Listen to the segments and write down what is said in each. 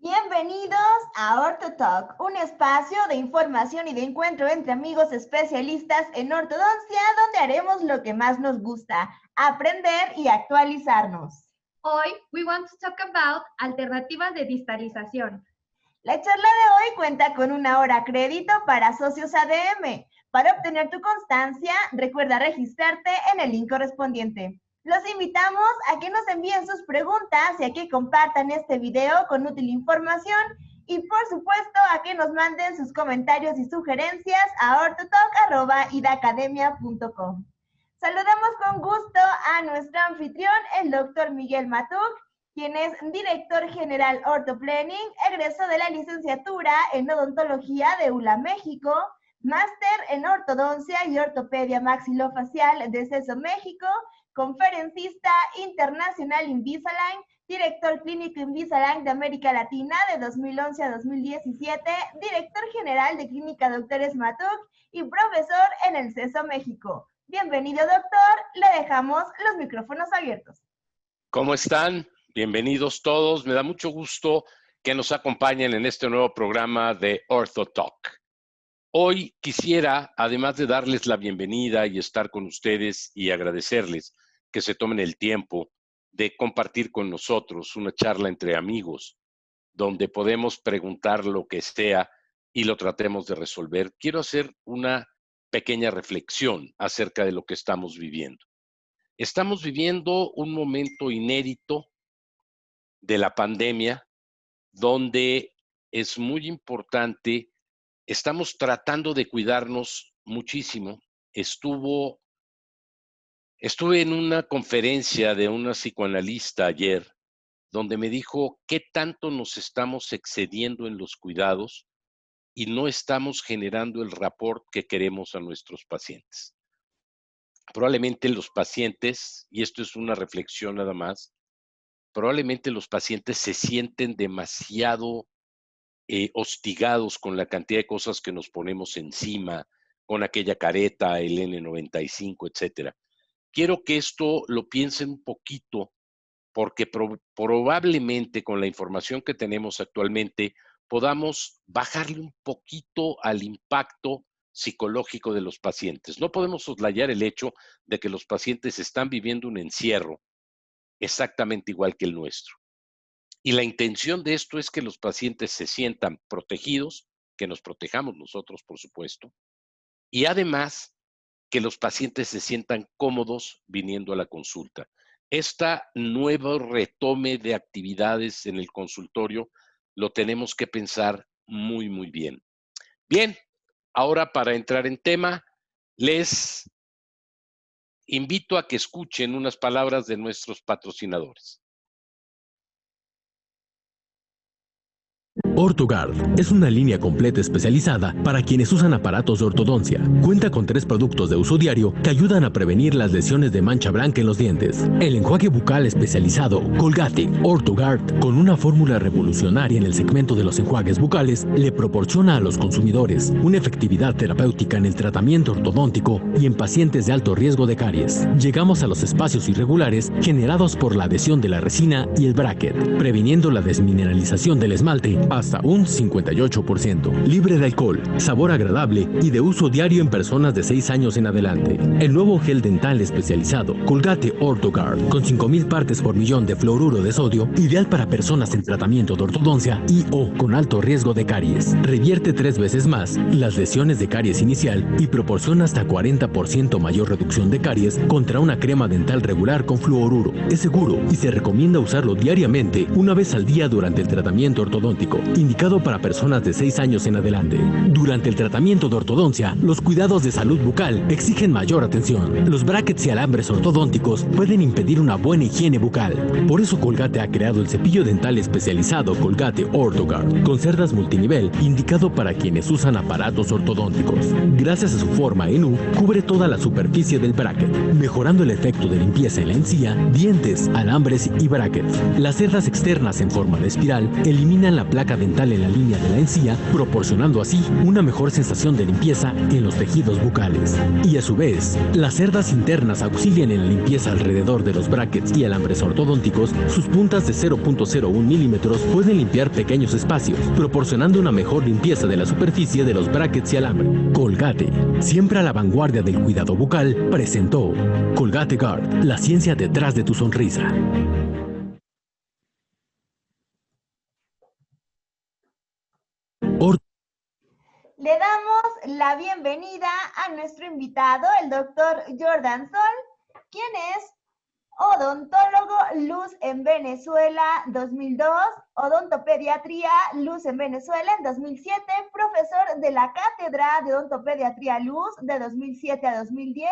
Bienvenidos a Ortho Talk, un espacio de información y de encuentro entre amigos especialistas en ortodoncia, donde haremos lo que más nos gusta, aprender y actualizarnos. Hoy, we want to talk about alternativas de distalización. La charla de hoy cuenta con 1 hora crédito para socios ADM. Para obtener tu constancia, recuerda registrarte en el link correspondiente. Los invitamos a que nos envíen sus preguntas y a que compartan este video con útil información y por supuesto a que nos manden sus comentarios y sugerencias a ortotalk@idacademia.com. Saludamos con gusto a nuestro anfitrión, el doctor Miguel Matuc, quien es director general Orthoplanning, egresó de la licenciatura en odontología de ULA México, máster en ortodoncia y ortopedia maxilofacial de CESO México, conferencista internacional Invisalign, director clínico Invisalign de América Latina de 2011 a 2017, director general de Clínica Doctores Matuc y profesor en el CESO México. Bienvenido, doctor, le dejamos los micrófonos abiertos. ¿Cómo están? Bienvenidos todos. Me da mucho gusto que nos acompañen en este nuevo programa de Ortho Talk. Hoy quisiera, además de darles la bienvenida y estar con ustedes y agradecerles que se tomen el tiempo de compartir con nosotros una charla entre amigos, donde podemos preguntar lo que sea y lo tratemos de resolver, quiero hacer una pequeña reflexión acerca de lo que estamos viviendo. Estamos viviendo un momento inédito de la pandemia, donde es muy importante. Estamos tratando de cuidarnos muchísimo. Estuve en una conferencia de una psicoanalista ayer, donde me dijo qué tanto nos estamos excediendo en los cuidados y no estamos generando el rapport que queremos a nuestros pacientes. Probablemente los pacientes, y esto es una reflexión nada más, probablemente los pacientes se sienten demasiado hostigados con la cantidad de cosas que nos ponemos encima, con aquella careta, el N95, etcétera. Quiero que esto lo piensen un poquito, porque probablemente con la información que tenemos actualmente podamos bajarle un poquito al impacto psicológico de los pacientes. No podemos soslayar el hecho de que los pacientes están viviendo un encierro exactamente igual que el nuestro. Y la intención de esto es que los pacientes se sientan protegidos, que nos protejamos nosotros, por supuesto, y además que los pacientes se sientan cómodos viniendo a la consulta. Esta nuevo retome de actividades en el consultorio lo tenemos que pensar muy, muy bien. Bien, ahora para entrar en tema, les invito a que escuchen unas palabras de nuestros patrocinadores. OrthoGuard es una línea completa especializada para quienes usan aparatos de ortodoncia. Cuenta con 3 productos de uso diario que ayudan a prevenir las lesiones de mancha blanca en los dientes. El enjuague bucal especializado Colgate OrthoGuard, con una fórmula revolucionaria en el segmento de los enjuagues bucales, le proporciona a los consumidores una efectividad terapéutica en el tratamiento ortodóntico y en pacientes de alto riesgo de caries. Llegamos a los espacios irregulares generados por la adhesión de la resina y el bracket, previniendo la desmineralización del esmalte hasta un 58%, libre de alcohol, sabor agradable y de uso diario en personas de 6 años en adelante. El nuevo gel dental especializado Colgate OrthoGuard, con 5,000 partes por millón de fluoruro de sodio, ideal para personas en tratamiento de ortodoncia y o con alto riesgo de caries. Revierte 3 veces más las lesiones de caries inicial y proporciona hasta 40% mayor reducción de caries contra una crema dental regular con fluoruro. Es seguro y se recomienda usarlo diariamente, una vez al día durante el tratamiento ortodóntico, indicado para personas de 6 años en adelante. Durante el tratamiento de ortodoncia, los cuidados de salud bucal exigen mayor atención. Los brackets y alambres ortodónticos pueden impedir una buena higiene bucal. Por eso Colgate ha creado el cepillo dental especializado Colgate OrthoGuard, con cerdas multinivel, indicado para quienes usan aparatos ortodónticos. Gracias a su forma en U, cubre toda la superficie del bracket, mejorando el efecto de limpieza en la encía, dientes, alambres y brackets. Las cerdas externas en forma de espiral eliminan la placa dental en la línea de la encía, proporcionando así una mejor sensación de limpieza en los tejidos bucales. Y a su vez, las cerdas internas auxilian en la limpieza alrededor de los brackets y alambres ortodónticos. Sus puntas de 0.01 milímetros pueden limpiar pequeños espacios, proporcionando una mejor limpieza de la superficie de los brackets y alambre. Colgate, siempre a la vanguardia del cuidado bucal, presentó Colgate Guard, la ciencia detrás de tu sonrisa. Le damos la bienvenida a nuestro invitado, el doctor Jordan Sol, quien es odontólogo Luz en Venezuela 2002, odontopediatría Luz en Venezuela en 2007, profesor de la Cátedra de Odontopediatría Luz de 2007 a 2010,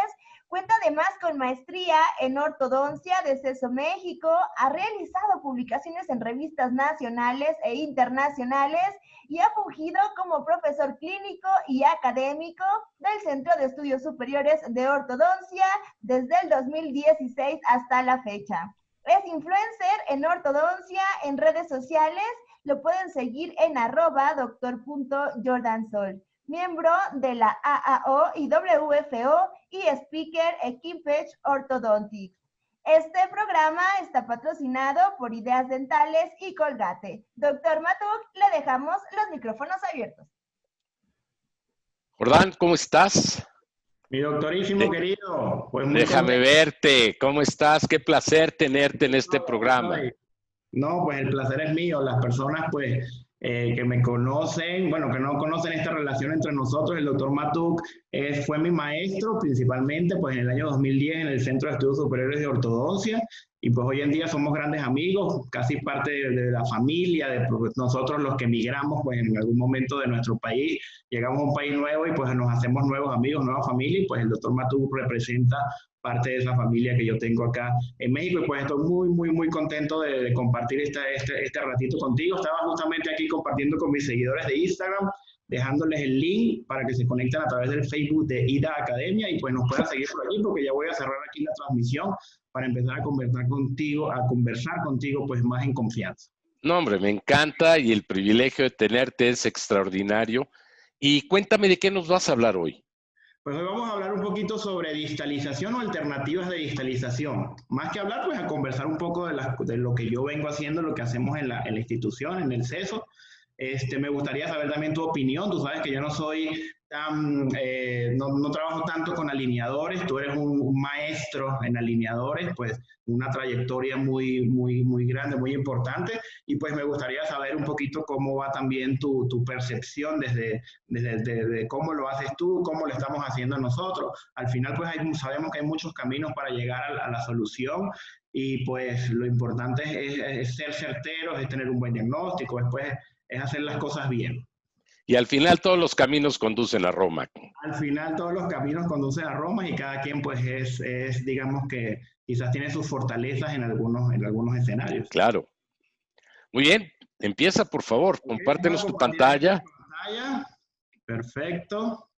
cuenta además con maestría en ortodoncia de CESO México, ha realizado publicaciones en revistas nacionales e internacionales y ha fungido como profesor clínico y académico del Centro de Estudios Superiores de Ortodoncia desde el 2016 hasta la fecha. Es influencer en ortodoncia en redes sociales, lo pueden seguir en @doctor.jordansol. Miembro de la AAO y WFO y speaker Equipage Orthodontics. Este programa está patrocinado por Ideas Dentales y Colgate. Doctor Matuk, le dejamos los micrófonos abiertos. Jordán, ¿cómo estás? Mi doctorísimo querido. Pues déjame verte. ¿Cómo estás? Qué placer tenerte en este programa. No, pues el placer es mío. Las personas, pues, que me conocen, bueno, que no conocen esta relación entre nosotros, el doctor Matuk fue mi maestro principalmente, pues, en el año 2010 en el Centro de Estudios Superiores de Ortodoncia, y pues hoy en día somos grandes amigos, casi parte de la familia, de nosotros los que emigramos, pues, en algún momento de nuestro país, llegamos a un país nuevo y pues nos hacemos nuevos amigos, nueva familia, y pues el doctor Matuk representa parte de esa familia que yo tengo acá en México, y pues estoy muy contento de compartir este ratito contigo. Estaba justamente aquí compartiendo con mis seguidores de Instagram, dejándoles el link para que se conecten a través del Facebook de IDA Academia y pues nos puedan seguir por aquí, porque ya voy a cerrar aquí la transmisión para empezar a conversar contigo pues más en confianza. No, hombre, me encanta y el privilegio de tenerte es extraordinario. Y cuéntame de qué nos vas a hablar hoy. Pues hoy vamos a hablar un poquito sobre distalización o alternativas de distalización. Más que hablar, pues a conversar un poco de lo que yo vengo haciendo, lo que hacemos en la institución, en el CESO. Me gustaría saber también tu opinión. Tú sabes que yo no soy tan, no trabajo tanto con alineadores. Tú eres un maestro en alineadores, pues una trayectoria muy grande, muy importante. Y pues me gustaría saber un poquito cómo va también tu percepción desde cómo lo haces tú, cómo lo estamos haciendo nosotros. Al final, pues sabemos que hay muchos caminos para llegar a la solución. Y pues lo importante es ser certeros, es tener un buen diagnóstico, después es hacer las cosas bien. Y al final todos los caminos conducen a Roma. Al final todos los caminos conducen a Roma y cada quien pues es digamos que quizás tiene sus fortalezas en algunos escenarios. Claro. Muy bien, empieza por favor, compártenos tu pantalla. Perfecto.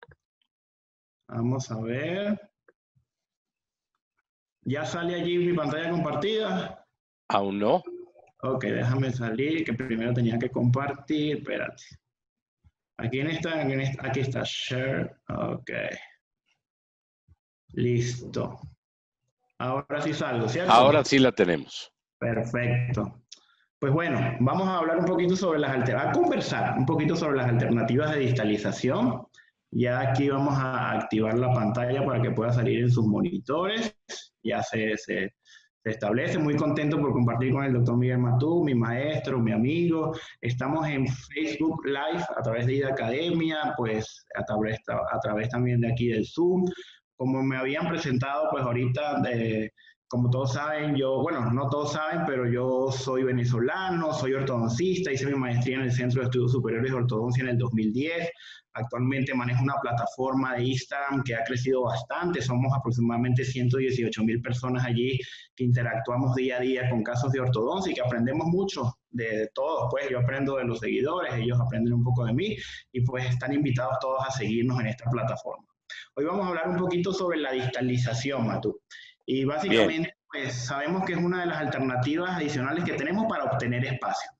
Vamos a ver. ¿Ya sale allí mi pantalla compartida? Aún no. Ok, déjame salir, que primero tenía que compartir. Espérate. Aquí aquí está Share. Ok. Listo. Ahora sí salgo, ¿cierto? Ahora sí la tenemos. Perfecto. Pues bueno, vamos a hablar un poquito sobre a conversar un poquito sobre las alternativas de distalización. Ya aquí vamos a activar la pantalla para que pueda salir en sus monitores. Ya se establece. Muy contento por compartir con el doctor Miguel Matuk, mi maestro, mi amigo. Estamos en Facebook Live a través de IDA Academia, pues a través también de aquí del Zoom. Como me habían presentado, pues ahorita, como todos saben, no todos saben, pero yo soy venezolano, soy ortodoncista, hice mi maestría en el Centro de Estudios Superiores de Ortodoncia en el 2010. Actualmente manejo una plataforma de Instagram que ha crecido bastante. Somos aproximadamente 118,000 personas allí que interactuamos día a día con casos de ortodoncia y que aprendemos mucho de todos. Pues yo aprendo de los seguidores, ellos aprenden un poco de mí y pues están invitados todos a seguirnos en esta plataforma. Hoy vamos a hablar un poquito sobre la distalización, Matuk. Y básicamente, pues sabemos que es una de las alternativas adicionales que tenemos para obtener espacio.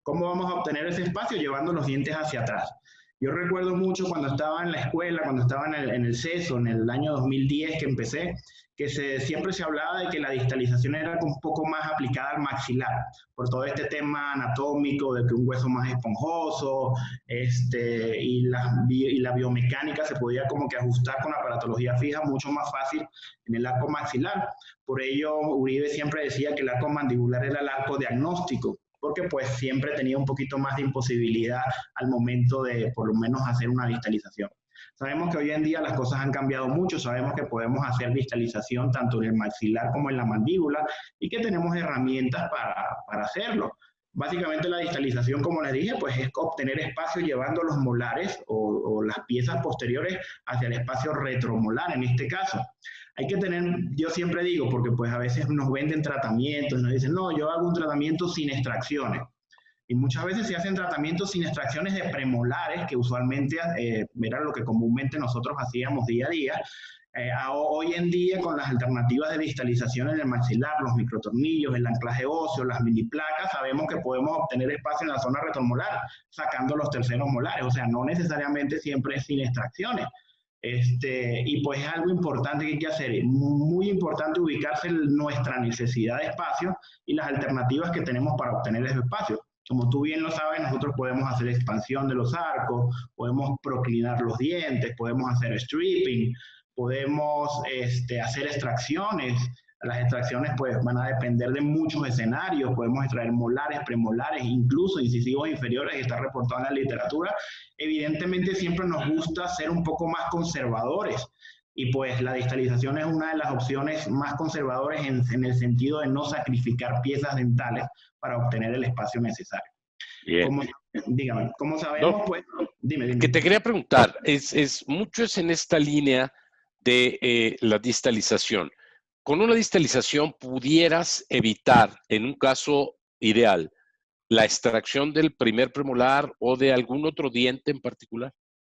¿Cómo vamos a obtener ese espacio? Llevando los dientes hacia atrás. Yo recuerdo mucho cuando estaba en la escuela, cuando estaba en el CESO, en el año 2010 que empecé, que siempre se hablaba de que la distalización era un poco más aplicada al maxilar, por todo este tema anatómico, de que un hueso más esponjoso, y la biomecánica se podía como que ajustar con aparatología fija mucho más fácil en el arco maxilar. Por ello, Uribe siempre decía que el arco mandibular era el arco diagnóstico, porque pues siempre tenía un poquito más de imposibilidad al momento de por lo menos hacer una distalización. Sabemos que hoy en día las cosas han cambiado mucho, sabemos que podemos hacer distalización tanto en el maxilar como en la mandíbula y que tenemos herramientas para hacerlo. Básicamente la distalización, como les dije, pues es obtener espacio llevando los molares o las piezas posteriores hacia el espacio retromolar en este caso. Hay que tener, yo siempre digo, porque pues a veces nos venden tratamientos, nos dicen, no, yo hago un tratamiento sin extracciones. Y muchas veces se hacen tratamientos sin extracciones de premolares, que usualmente era lo que comúnmente nosotros hacíamos día a día. Hoy en día, con las alternativas de distalización en el maxilar, los microtornillos, el anclaje óseo, las mini placas, sabemos que podemos obtener espacio en la zona retromolar, sacando los terceros molares. O sea, no necesariamente siempre es sin extracciones. Y pues es algo importante que hay que hacer, es muy importante ubicarse en nuestra necesidad de espacio y las alternativas que tenemos para obtener ese espacio. Como tú bien lo sabes, nosotros podemos hacer expansión de los arcos, podemos proclinar los dientes, podemos hacer stripping, podemos hacer extracciones. Las extracciones pues van a depender de muchos escenarios, podemos extraer molares, premolares, incluso incisivos inferiores, que está reportado en la literatura. Evidentemente siempre nos gusta ser un poco más conservadores y pues la distalización es una de las opciones más conservadoras en el sentido de no sacrificar piezas dentales para obtener el espacio necesario. Bien. Dígame, ¿cómo sabemos? No, pues, dime. Que te quería preguntar, mucho es en esta línea de la distalización. Con una distalización pudieras evitar, en un caso ideal, la extracción del primer premolar o de algún otro diente en particular.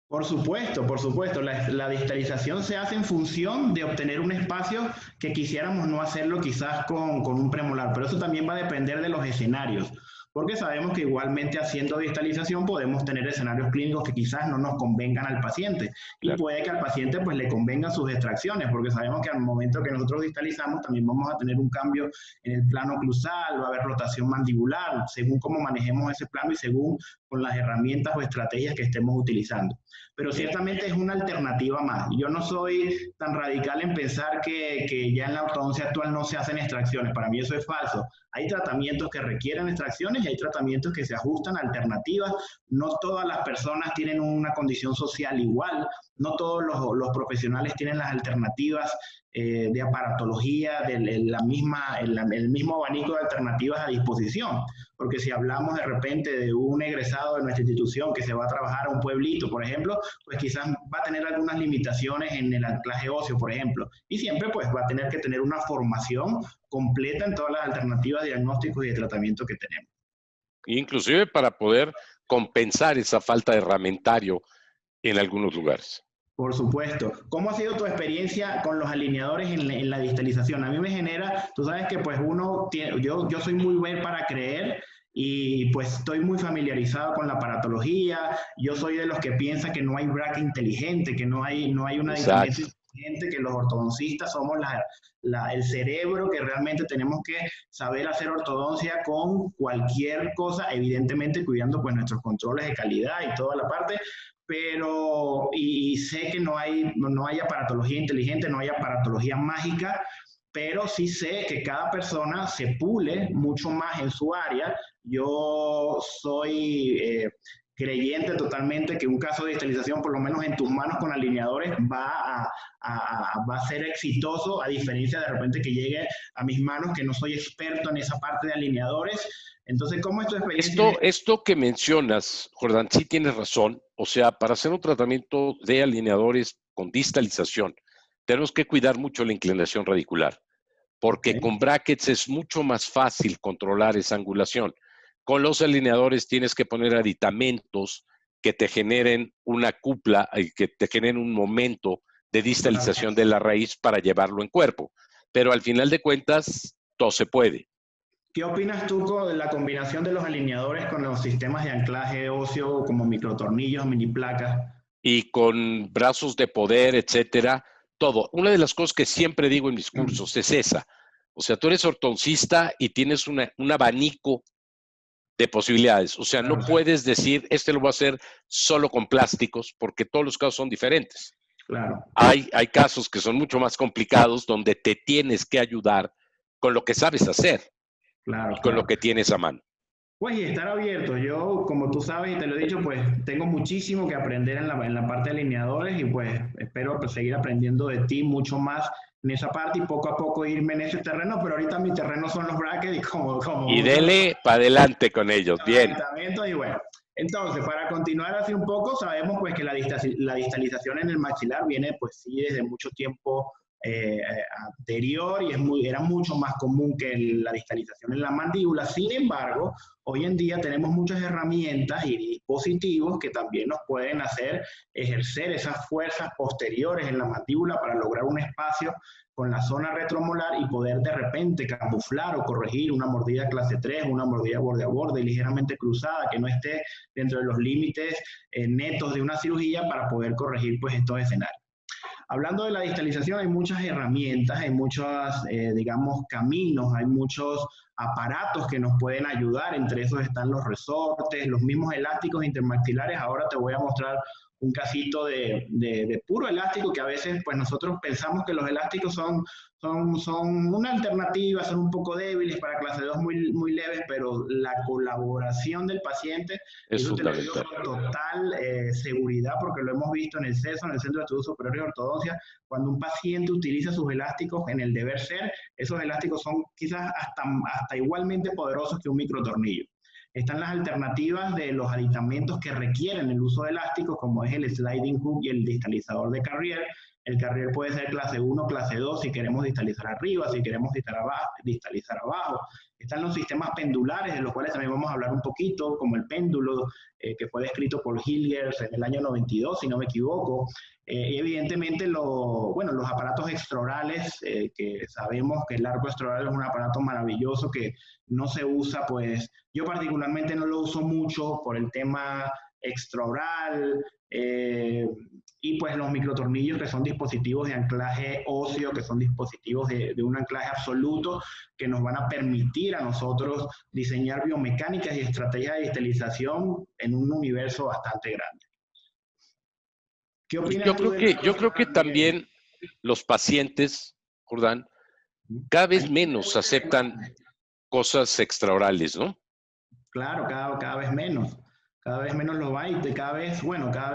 Por supuesto, por supuesto. La distalización se hace en función de obtener un espacio que quisiéramos no hacerlo quizás con un premolar, pero eso también va a depender de los escenarios, porque sabemos que igualmente haciendo distalización podemos tener escenarios clínicos que quizás no nos convengan al paciente. Claro. Y puede que al paciente pues le convengan sus extracciones, porque sabemos que al momento que nosotros distalizamos también vamos a tener un cambio en el plano oclusal, va a haber rotación mandibular, según cómo manejemos ese plano y según con las herramientas o estrategias que estemos utilizando. Pero ciertamente es una alternativa más. Yo no soy tan radical en pensar que ya en la ortodoncia actual no se hacen extracciones. Para mí eso es falso. Hay tratamientos que requieren extracciones y hay tratamientos que se ajustan a alternativas. No todas las personas tienen una condición social igual. No todos los profesionales tienen las alternativas de aparatología, el mismo abanico de alternativas a disposición. Porque si hablamos de repente de un egresado de nuestra institución que se va a trabajar a un pueblito, por ejemplo, pues quizás va a tener algunas limitaciones en el anclaje óseo, por ejemplo. Y siempre pues va a tener que tener una formación completa en todas las alternativas de diagnóstico y de tratamiento que tenemos. Inclusive para poder compensar esa falta de herramentario en algunos lugares. Por supuesto. ¿Cómo ha sido tu experiencia con los alineadores en la distalización? A mí me genera, tú sabes que pues yo soy muy ver para creer y pues estoy muy familiarizado con la aparatología. Yo soy de los que piensa que no hay bracket inteligente, que no hay una diferencia inteligente, que los ortodoncistas somos el cerebro, que realmente tenemos que saber hacer ortodoncia con cualquier cosa, evidentemente cuidando pues nuestros controles de calidad y toda la parte. Pero, y sé que no hay aparatología inteligente, no hay aparatología mágica, pero sí sé que cada persona se pule mucho más en su área. Yo soy creyente totalmente que un caso de distalización, por lo menos en tus manos con alineadores, va a ser exitoso, a diferencia de repente que llegue a mis manos, que no soy experto en esa parte de alineadores. Entonces, ¿cómo es tu experiencia? Esto que mencionas, Jordán, sí tienes razón. O sea, para hacer un tratamiento de alineadores con distalización, tenemos que cuidar mucho la inclinación radicular, porque con brackets es mucho más fácil controlar esa angulación. Con los alineadores tienes que poner aditamentos que te generen una cupla y que te generen un momento de distalización de la raíz para llevarlo en cuerpo. Pero al final de cuentas, todo se puede. ¿Qué opinas tú con la combinación de los alineadores con los sistemas de anclaje óseo como microtornillos, mini placas? Y con brazos de poder, etcétera, todo. Una de las cosas que siempre digo en mis cursos es esa. O sea, tú eres ortodoncista y tienes un abanico de posibilidades. O sea, no puedes decir, lo voy a hacer solo con plásticos, porque todos los casos son diferentes. Claro. Hay casos que son mucho más complicados donde te tienes que ayudar con lo que sabes hacer. Claro, con lo que tienes a mano. Pues y estar abierto. Yo, como tú sabes y te lo he dicho, pues tengo muchísimo que aprender en la parte de alineadores y pues espero pues, seguir aprendiendo de ti mucho más en esa parte y poco a poco irme en ese terreno, pero ahorita mi terreno son los brackets y como y dele para adelante con ellos, bien. Y bueno, entonces, para continuar así un poco, sabemos pues que la distalización en el maxilar viene pues sí desde mucho tiempo anterior y era mucho más común que la distalización en la mandíbula. Sin embargo, hoy en día tenemos muchas herramientas y dispositivos que también nos pueden hacer ejercer esas fuerzas posteriores en la mandíbula para lograr un espacio con la zona retromolar y poder de repente camuflar o corregir una mordida clase 3, una mordida borde a borde ligeramente cruzada, que no esté dentro de los límites netos de una cirugía para poder corregir pues estos escenarios. Hablando de la distalización, hay muchas herramientas, hay muchos, digamos, caminos, hay muchos aparatos que nos pueden ayudar. Entre esos están los resortes, los mismos elásticos intermaxilares. Ahora te voy a mostrar un casito de puro elástico que a veces pues nosotros pensamos que los elásticos son una alternativa, son un poco débiles para clase 2 muy leves, pero la colaboración del paciente es fundamental. Con total seguridad, porque lo hemos visto en el CESO, en el Centro de Estudios Superiores de Ortodoncia, cuando un paciente utiliza sus elásticos en el deber ser, esos elásticos son quizás hasta igualmente poderosos que un microtornillo. Están las alternativas de los aditamentos que requieren el uso de elásticos, como es el sliding hook y el distalizador de Carrier. El Carrier puede ser clase 1, clase 2, si queremos distalizar arriba, si queremos distalizar abajo. Están los sistemas pendulares, de los cuales también vamos a hablar un poquito, como el péndulo, que fue descrito por Hilgers en el año 92, si no me equivoco. Y evidentemente los aparatos extraorales, que sabemos que el arco extraoral es un aparato maravilloso que no se usa, pues yo particularmente no lo uso mucho por el tema extraoral, y pues los microtornillos, que son dispositivos de anclaje óseo, que son dispositivos de un anclaje absoluto, que nos van a permitir a nosotros diseñar biomecánicas y estrategias de distalización en un universo bastante grande. ¿Qué opinas tú? Yo creo que también los pacientes, Jordán, cada vez menos aceptan cosas extraorales, ¿no? Claro, cada vez menos. Cada vez menos lo va y cada vez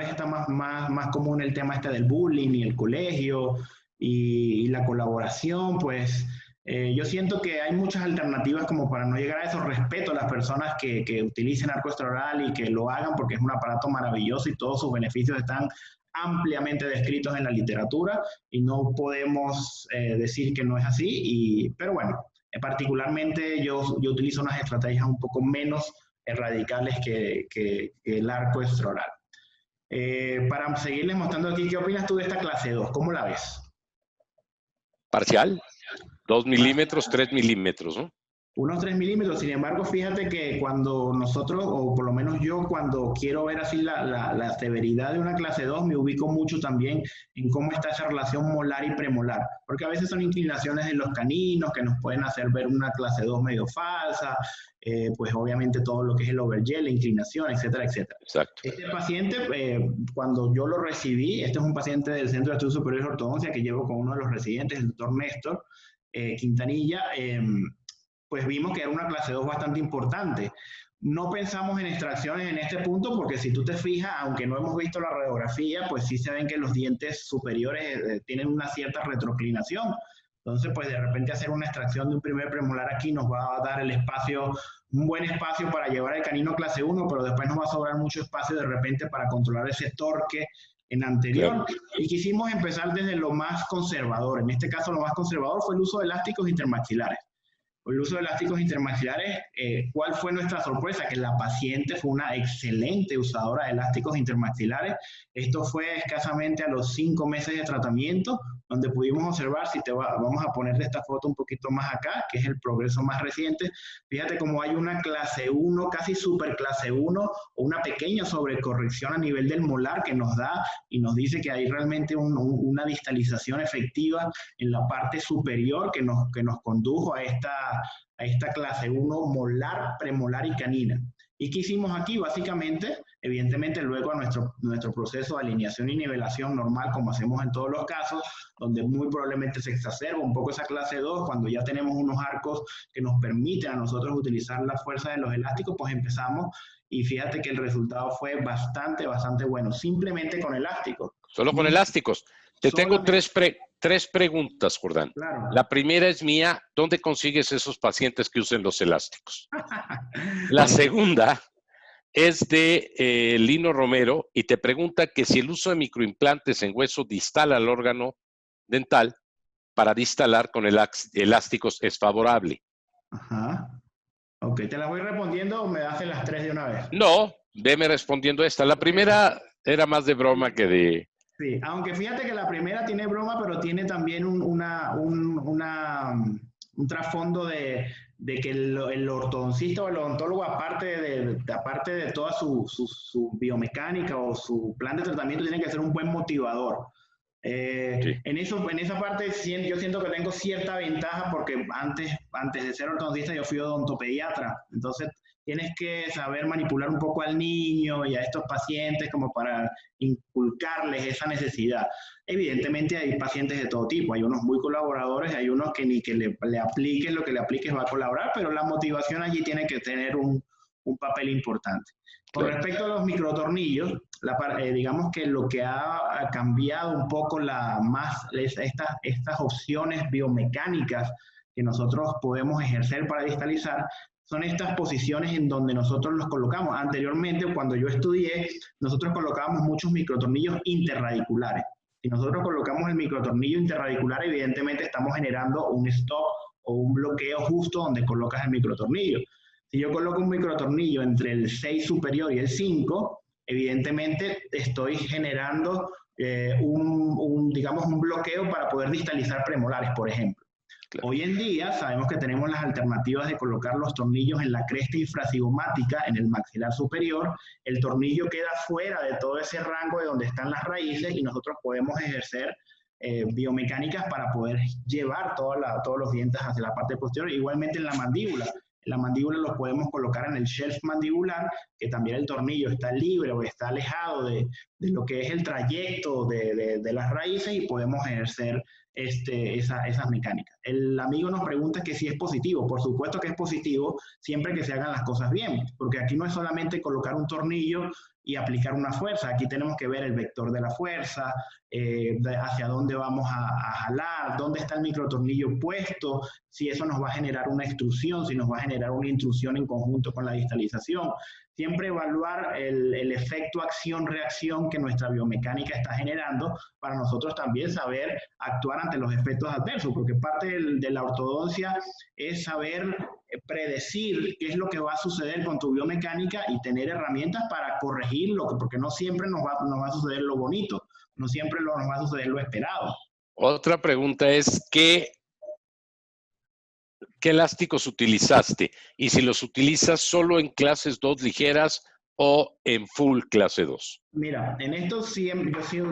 está más común el tema del bullying y el colegio y la colaboración, pues yo siento que hay muchas alternativas como para no llegar a eso. Respeto a las personas que utilicen arco extraoral y que lo hagan porque es un aparato maravilloso y todos sus beneficios están ampliamente descritos en la literatura y no podemos decir que no es así, pero bueno, particularmente yo utilizo unas estrategias un poco menos radicales que el arco extraoral. Para seguirles mostrando aquí, ¿qué opinas tú de esta clase 2? ¿Cómo la ves? Parcial, 2 milímetros, 3 milímetros, ¿no? Unos 3 milímetros, sin embargo, fíjate que cuando nosotros, o por lo menos yo, cuando quiero ver así la severidad de una clase 2, me ubico mucho también en cómo está esa relación molar y premolar, porque a veces son inclinaciones de los caninos que nos pueden hacer ver una clase 2 medio falsa, pues obviamente todo lo que es el overgel, la inclinación, etcétera, etcétera. Exacto. Este paciente, cuando yo lo recibí, este es un paciente del Centro de Estudios Superiores de Ortodoncia que llevo con uno de los residentes, el doctor Néstor Quintanilla, pues vimos que era una clase 2 bastante importante. No pensamos en extracciones en este punto porque si tú te fijas, aunque no hemos visto la radiografía, pues sí se ven que los dientes superiores tienen una cierta retroclinación. Entonces, pues de repente hacer una extracción de un primer premolar aquí nos va a dar un buen espacio para llevar el canino clase 1, pero después nos va a sobrar mucho espacio de repente para controlar ese torque en anterior. Claro. Y quisimos empezar desde lo más conservador. En este caso, lo más conservador fue el uso de elásticos intermaxilares. El uso de elásticos intermaxilares, ¿cuál fue nuestra sorpresa? Que la paciente fue una excelente usadora de elásticos intermaxilares. Esto fue escasamente a los 5 meses de tratamiento, donde pudimos observar, vamos a ponerle esta foto un poquito más acá, que es el progreso más reciente. Fíjate cómo hay una clase 1, casi super clase 1, o una pequeña sobrecorrección a nivel del molar que nos da y nos dice que hay realmente una distalización efectiva en la parte superior que nos condujo a esta clase 1 molar, premolar y canina. ¿Y qué hicimos aquí? Básicamente, evidentemente, luego a nuestro proceso de alineación y nivelación normal, como hacemos en todos los casos, donde muy probablemente se exacerba un poco esa clase 2, cuando ya tenemos unos arcos que nos permiten a nosotros utilizar la fuerza de los elásticos, pues empezamos y fíjate que el resultado fue bastante bueno, simplemente con elásticos. Solo con elásticos. Te tengo tres preguntas, Jordán. Claro. La primera es mía, ¿dónde consigues esos pacientes que usen los elásticos? La segunda es de Lino Romero y te pregunta que si el uso de microimplantes en hueso distal al órgano dental para distalar con elásticos es favorable. Ajá. Ok, ¿te la voy respondiendo o me das las tres de una vez? No, veme respondiendo esta. La primera era más de broma que de... Sí, aunque fíjate que la primera tiene broma, pero tiene también un trasfondo de que el ortodoncista o el odontólogo, aparte de toda su biomecánica o su plan de tratamiento, tiene que ser un buen motivador. Sí. En esa parte yo siento que tengo cierta ventaja porque antes de ser ortodoncista yo fui odontopediatra, entonces tienes que saber manipular un poco al niño y a estos pacientes como para inculcarles esa necesidad. Evidentemente hay pacientes de todo tipo, hay unos muy colaboradores, hay unos que ni que le apliques lo que le apliques va a colaborar, pero la motivación allí tiene que tener un papel importante. Con respecto a los microtornillos, digamos que lo que ha cambiado un poco estas opciones biomecánicas que nosotros podemos ejercer para distalizar son estas posiciones en donde nosotros los colocamos. Anteriormente, cuando yo estudié, nosotros colocábamos muchos microtornillos interradiculares. Si nosotros colocamos el microtornillo interradicular, evidentemente estamos generando un stop o un bloqueo justo donde colocas el microtornillo. Si yo coloco un microtornillo entre el 6 superior y el 5, evidentemente estoy generando digamos, un bloqueo para poder distalizar premolares, por ejemplo. Claro. Hoy en día sabemos que tenemos las alternativas de colocar los tornillos en la cresta infracigomática, en el maxilar superior. El tornillo queda fuera de todo ese rango de donde están las raíces y nosotros podemos ejercer biomecánicas para poder llevar todos los dientes hacia la parte posterior. Igualmente en la mandíbula. En la mandíbula los podemos colocar en el shelf mandibular, que también el tornillo está libre o está alejado de lo que es el trayecto de las raíces y podemos ejercer esas mecánicas. El amigo nos pregunta que si es positivo. Por supuesto que es positivo siempre que se hagan las cosas bien, porque aquí no es solamente colocar un tornillo y aplicar una fuerza. Aquí tenemos que ver el vector de la fuerza, hacia dónde vamos a jalar, dónde está el microtornillo puesto, si eso nos va a generar una extrusión, si nos va a generar una intrusión en conjunto con la distalización. Siempre evaluar el efecto acción-reacción que nuestra biomecánica está generando para nosotros también saber actuar ante los efectos adversos, porque parte de la ortodoncia es saber predecir qué es lo que va a suceder con tu biomecánica y tener herramientas para corregirlo, porque no siempre nos va a suceder lo bonito, no siempre nos va a suceder lo esperado. Otra pregunta es, ¿qué elásticos utilizaste? Y si los utilizas solo en clases 2 ligeras o en full clase 2. Mira, en esto sí,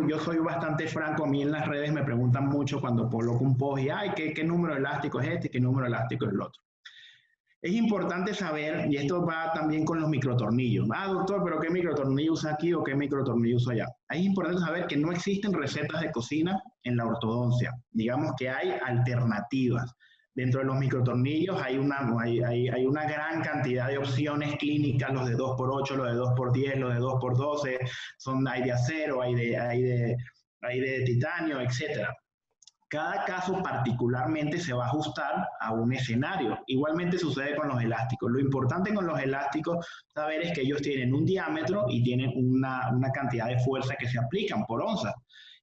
yo soy bastante franco. A mí en las redes me preguntan mucho cuando coloco un post y, ay, ¿qué número elástico es este y qué número elástico es el otro? Es importante saber, y esto va también con los microtornillos. Doctor, ¿pero qué microtornillo usa aquí o qué microtornillo usa allá? Es importante saber que no existen recetas de cocina en la ortodoncia. Digamos que hay alternativas. Dentro de los microtornillos hay una gran cantidad de opciones clínicas, los de 2x8, los de 2x10, los de 2x12, hay de acero, hay de titanio, etc. Cada caso particularmente se va a ajustar a un escenario. Igualmente sucede con los elásticos. Lo importante con los elásticos saber es que ellos tienen un diámetro y tienen una cantidad de fuerza que se aplican por onza.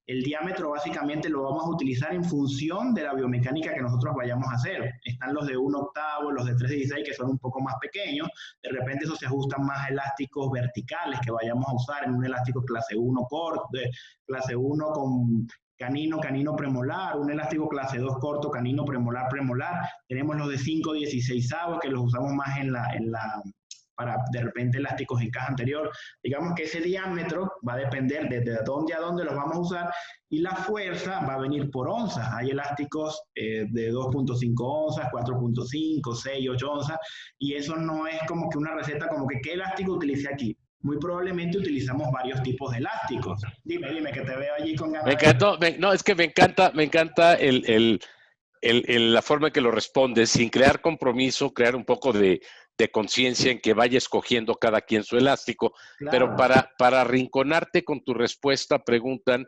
El diámetro básicamente lo vamos a utilizar en función de la biomecánica que nosotros vayamos a hacer. Están los de 1/8, los de 3/16 que son un poco más pequeños. De repente eso se ajustan más a elásticos verticales que vayamos a usar en un elástico clase 1 corto, clase 1 canino, canino premolar, un elástico clase 2 corto, canino premolar, premolar. Tenemos los de 5/16 que los usamos más para de repente elásticos en caja anterior. Digamos que ese diámetro va a depender desde dónde a dónde los vamos a usar, y la fuerza va a venir por onzas. Hay elásticos de 2.5 onzas, 4.5, 6, 8 onzas, y eso no es como que una receta como que ¿qué elástico utilicé aquí? Muy probablemente utilizamos varios tipos de elásticos. Dime, que te veo allí con ganas. Me encantó, no, es que me encanta la forma en que lo respondes, sin crear compromiso, crear un poco de conciencia en que vaya escogiendo cada quien su elástico. Claro. Pero para arrinconarte con tu respuesta, preguntan,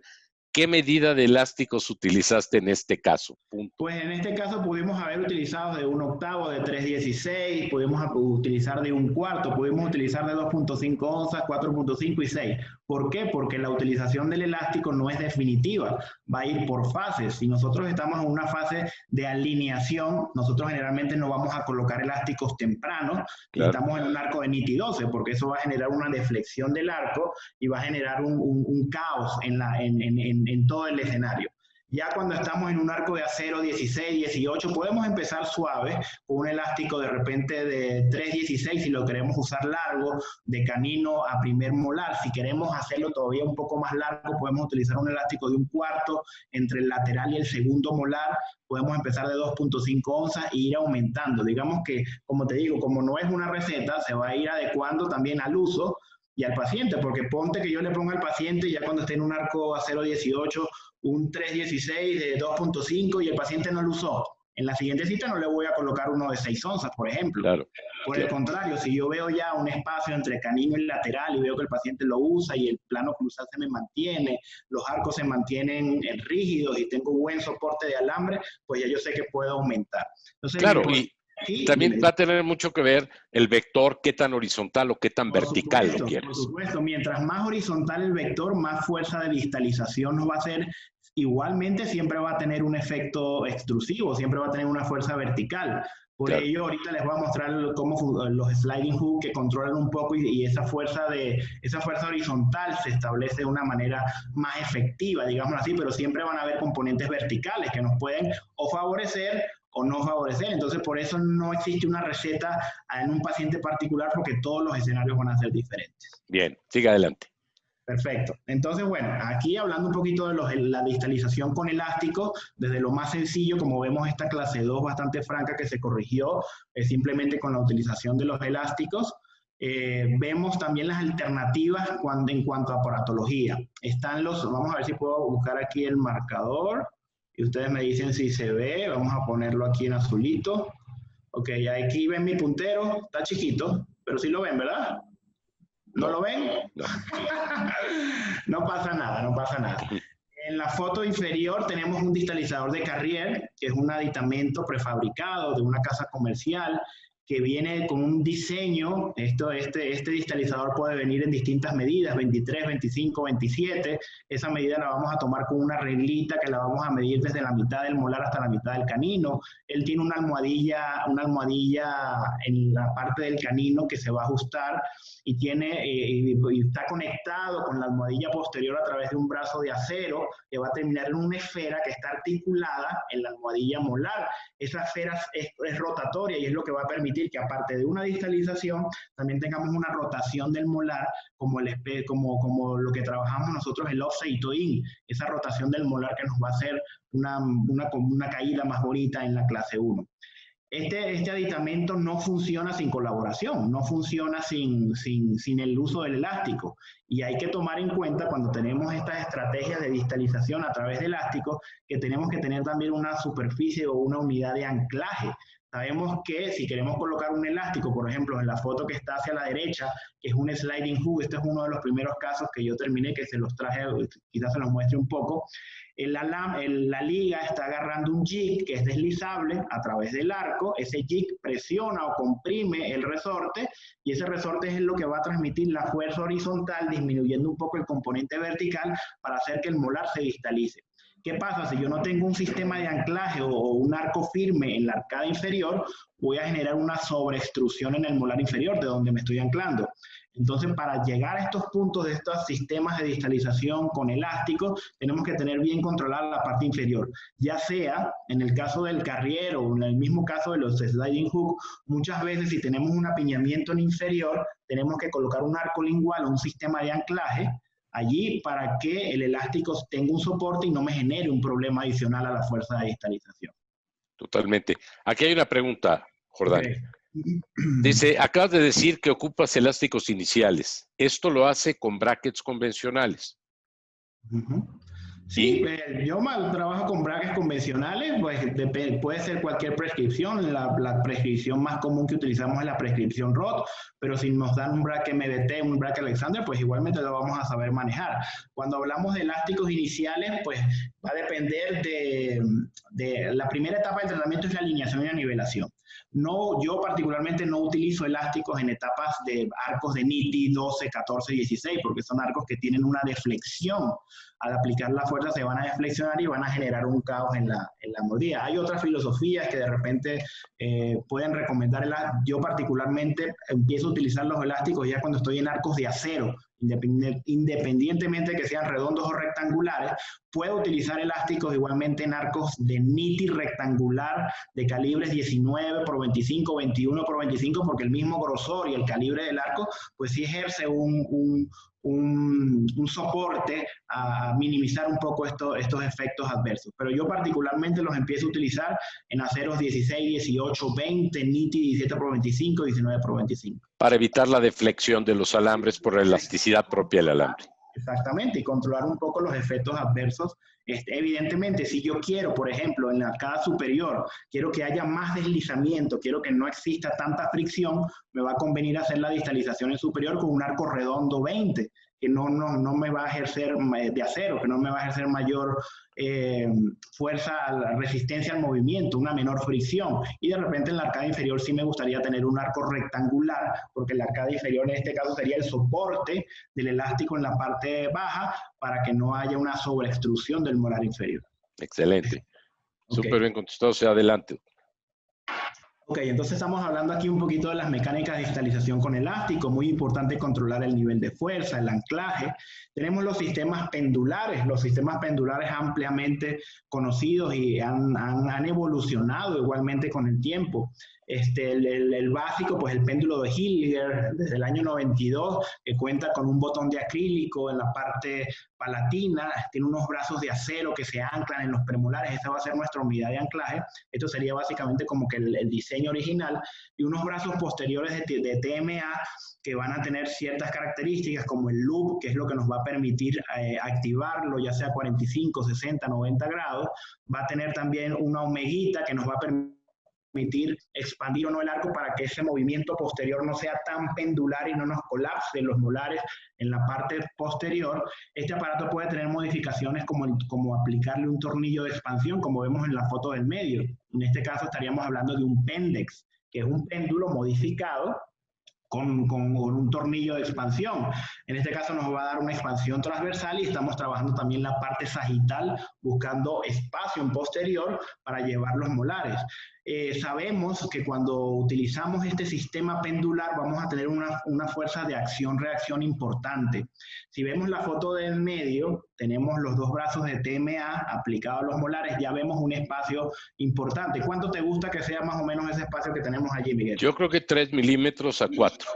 ¿qué medida de elásticos utilizaste en este caso? Punto. Pues en este caso pudimos haber utilizado de 1/8, de 3/16, pudimos utilizar de 1/4, pudimos utilizar de 2.5 onzas, 4.5 y 6. ¿Por qué? Porque la utilización del elástico no es definitiva, va a ir por fases. Si nosotros estamos en una fase de alineación, nosotros generalmente no vamos a colocar elásticos tempranos, Claro. Estamos en un arco de NITI 12, porque eso va a generar una deflexión del arco y va a generar un caos en todo el escenario. Ya cuando estamos en un arco de acero 16, 18, podemos empezar suave con un elástico de repente de 3/16 si lo queremos usar largo, de canino a primer molar. Si queremos hacerlo todavía un poco más largo, podemos utilizar un elástico de 1/4 entre el lateral y el segundo molar. Podemos empezar de 2.5 onzas e ir aumentando. Digamos que, como te digo, como no es una receta, se va a ir adecuando también al uso y al paciente, porque ponte que yo le ponga al paciente ya cuando esté en un arco a 0.18, un 3.16 de 2.5 y el paciente no lo usó. En la siguiente cita no le voy a colocar uno de 6 onzas, por ejemplo. Claro. Por el contrario, si yo veo ya un espacio entre canino y lateral y veo que el paciente lo usa y el plano cruzado se me mantiene, los arcos se mantienen rígidos y tengo buen soporte de alambre, pues ya yo sé que puedo aumentar. Entonces, Claro, pues, y también va a tener mucho que ver el vector, qué tan horizontal o qué tan vertical lo quieres. Por supuesto, mientras más horizontal el vector, más fuerza de distalización nos va a hacer. Igualmente siempre va a tener un efecto extrusivo, siempre va a tener una fuerza vertical. Por ello, ahorita les voy a mostrar cómo los sliding hook que controlan un poco y esa fuerza horizontal se establece de una manera más efectiva, digamos así, pero siempre van a haber componentes verticales que nos pueden o favorecer o no favorecer. Entonces, por eso no existe una receta en un paciente particular, porque todos los escenarios van a ser diferentes. Bien, siga adelante. Perfecto. Entonces, bueno, aquí hablando un poquito de la distalización con elástico, desde lo más sencillo, como vemos esta clase 2 bastante franca que se corrigió simplemente con la utilización de los elásticos. Vemos también las alternativas en cuanto a aparatología. Vamos a ver si puedo buscar aquí el marcador y ustedes me dicen si se ve. Vamos a ponerlo aquí en azulito. Ok, aquí ven mi puntero, está chiquito, pero sí lo ven, ¿verdad? ¿No lo ven? No. No pasa nada, no pasa nada. En la foto inferior tenemos un distalizador de Carrier, que es un aditamento prefabricado de una casa comercial, que viene con un diseño. Este distalizador puede venir en distintas medidas, 23, 25, 27. Esa medida la vamos a tomar con una reglita que la vamos a medir desde la mitad del molar hasta la mitad del canino. Él tiene una almohadilla en la parte del canino que se va a ajustar y está conectado con la almohadilla posterior a través de un brazo de acero que va a terminar en una esfera que está articulada en la almohadilla molar. Esa esfera es rotatoria y es lo que va a permitir que, aparte de una distalización, también tengamos una rotación del molar como lo que trabajamos nosotros, el offset in, esa rotación del molar que nos va a hacer una caída más bonita en la clase 1. Este aditamento no funciona sin colaboración, no funciona sin el uso del elástico. Y hay que tomar en cuenta, cuando tenemos estas estrategias de distalización a través de elásticos, que tenemos que tener también una superficie o una unidad de anclaje. Sabemos que si queremos colocar un elástico, por ejemplo, en la foto que está hacia la derecha, que es un sliding hook, este es uno de los primeros casos que yo terminé, que se los traje, quizás se los muestre un poco. La liga está agarrando un jig que es deslizable a través del arco. Ese jig presiona o comprime el resorte y ese resorte es lo que va a transmitir la fuerza horizontal, disminuyendo un poco el componente vertical para hacer que el molar se distalice. ¿Qué pasa? Si yo no tengo un sistema de anclaje o un arco firme en la arcada inferior, voy a generar una sobreextrusión en el molar inferior de donde me estoy anclando. Entonces, para llegar a estos puntos de estos sistemas de distalización con elástico, tenemos que tener bien controlada la parte inferior. Ya sea en el caso del carrier o en el mismo caso de los sliding hook, muchas veces si tenemos un apiñamiento en inferior, tenemos que colocar un arco lingual o un sistema de anclaje allí para que el elástico tenga un soporte y no me genere un problema adicional a la fuerza de distalización. Totalmente. Aquí hay una pregunta, Jordán. Okay. Dice, acabas de decir que ocupas elásticos iniciales. ¿Esto lo hace con brackets convencionales? Sí, yo trabajo con brackets convencionales, pues puede ser cualquier prescripción. La prescripción más común que utilizamos es la prescripción Roth, pero si nos dan un bracket MDT, un bracket Alexander, pues igualmente lo vamos a saber manejar. Cuando hablamos de elásticos iniciales, pues va a depender de la primera etapa del tratamiento, es la alineación y la nivelación. No, yo particularmente no utilizo elásticos en etapas de arcos de NITI 12, 14, 16, porque son arcos que tienen una deflexión. Al aplicar la fuerza se van a deflexionar y van a generar un caos en la mordida. Hay otras filosofías que de repente pueden recomendar. Yo particularmente empiezo a utilizar los elásticos ya cuando estoy en arcos de acero, independientemente de que sean redondos o rectangulares. Puedo utilizar elásticos igualmente en arcos de NITI rectangular de calibres 19 por 25, 21 por 25, porque el mismo grosor y el calibre del arco, pues sí ejerce un soporte a minimizar un poco estos efectos adversos. Pero yo particularmente los empiezo a utilizar en aceros 16, 18, 20, NITI 17 por 25, 19 por 25. Para evitar la deflexión de los alambres por la elasticidad propia del alambre. Exactamente, y controlar un poco los efectos adversos. Evidentemente, si yo quiero, por ejemplo, en la arcada superior, quiero que haya más deslizamiento, quiero que no exista tanta fricción, me va a convenir hacer la distalización en superior con un arco redondo 20, que no me va a ejercer de acero, que no me va a ejercer mayor fuerza, resistencia al movimiento, una menor fricción. Y de repente en la arcada inferior sí me gustaría tener un arco rectangular, porque la arcada inferior en este caso sería el soporte del elástico en la parte baja para que no haya una sobreextrusión del molar inferior. Excelente. Okay. Súper bien contestado. Sea adelante. Ok, entonces estamos hablando aquí un poquito de las mecánicas de distalización con elástico. Muy importante controlar el nivel de fuerza, el anclaje. Tenemos los sistemas pendulares. Los sistemas pendulares ampliamente conocidos y han evolucionado igualmente con el tiempo. El básico, pues el péndulo de Hilliger, desde el año 92, que cuenta con un botón de acrílico en la parte palatina, tiene unos brazos de acero que se anclan en los premolares. Esa va a ser nuestra unidad de anclaje. Esto sería básicamente como que el diseño original, y unos brazos posteriores de TMA que van a tener ciertas características como el loop, que es lo que nos va a permitir activarlo, ya sea 45, 60, 90 grados. Va a tener también una omeguita que nos va a permitir expandir o no el arco para que ese movimiento posterior no sea tan pendular y no nos colapse los molares en la parte posterior. Este aparato puede tener modificaciones como aplicarle un tornillo de expansión, como vemos en la foto del medio. En este caso estaríamos hablando de un pendex, que es un péndulo modificado con un tornillo de expansión. En este caso nos va a dar una expansión transversal y estamos trabajando también la parte sagital, buscando espacio en posterior para llevar los molares. Sabemos que cuando utilizamos este sistema pendular vamos a tener una fuerza de acción-reacción importante. Si vemos la foto del medio, tenemos los dos brazos de TMA aplicados a los molares, ya vemos un espacio importante. ¿Cuánto te gusta que sea más o menos ese espacio que tenemos allí, Miguel? Yo creo que 3 milímetros a 4.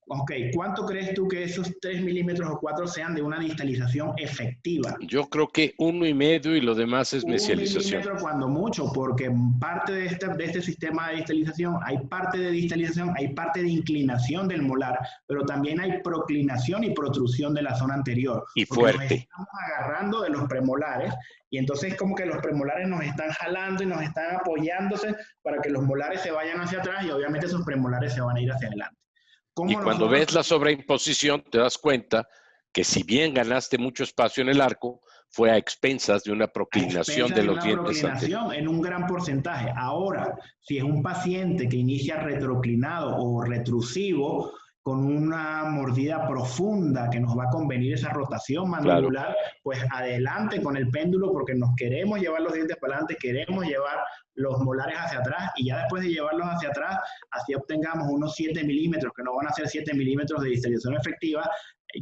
Ok, ¿cuánto crees tú que esos 3 milímetros o 4 sean de una distalización efectiva? Yo creo que 1,5 y lo demás es mesialización. 1 milímetro cuando mucho, porque parte de este sistema de distalización, hay parte de distalización, hay parte de inclinación del molar, pero también hay proclinación y protrusión de la zona anterior. Y fuerte. Nos estamos agarrando de los premolares y entonces como que los premolares nos están jalando y nos están apoyándose para que los molares se vayan hacia atrás y obviamente esos premolares se van a ir hacia adelante. Y cuando ves la sobreimposición, te das cuenta que si bien ganaste mucho espacio en el arco, fue a expensas de una proclinación de los dientes anteriores. En un gran porcentaje. Ahora, si es un paciente que inicia retroclinado o retrusivo, con una mordida profunda que nos va a convenir esa rotación mandibular, claro, pues adelante con el péndulo, porque nos queremos llevar los dientes para adelante, queremos llevar los molares hacia atrás, y ya después de llevarlos hacia atrás, así obtengamos unos 7 milímetros, que no van a ser 7 milímetros de distalización efectiva,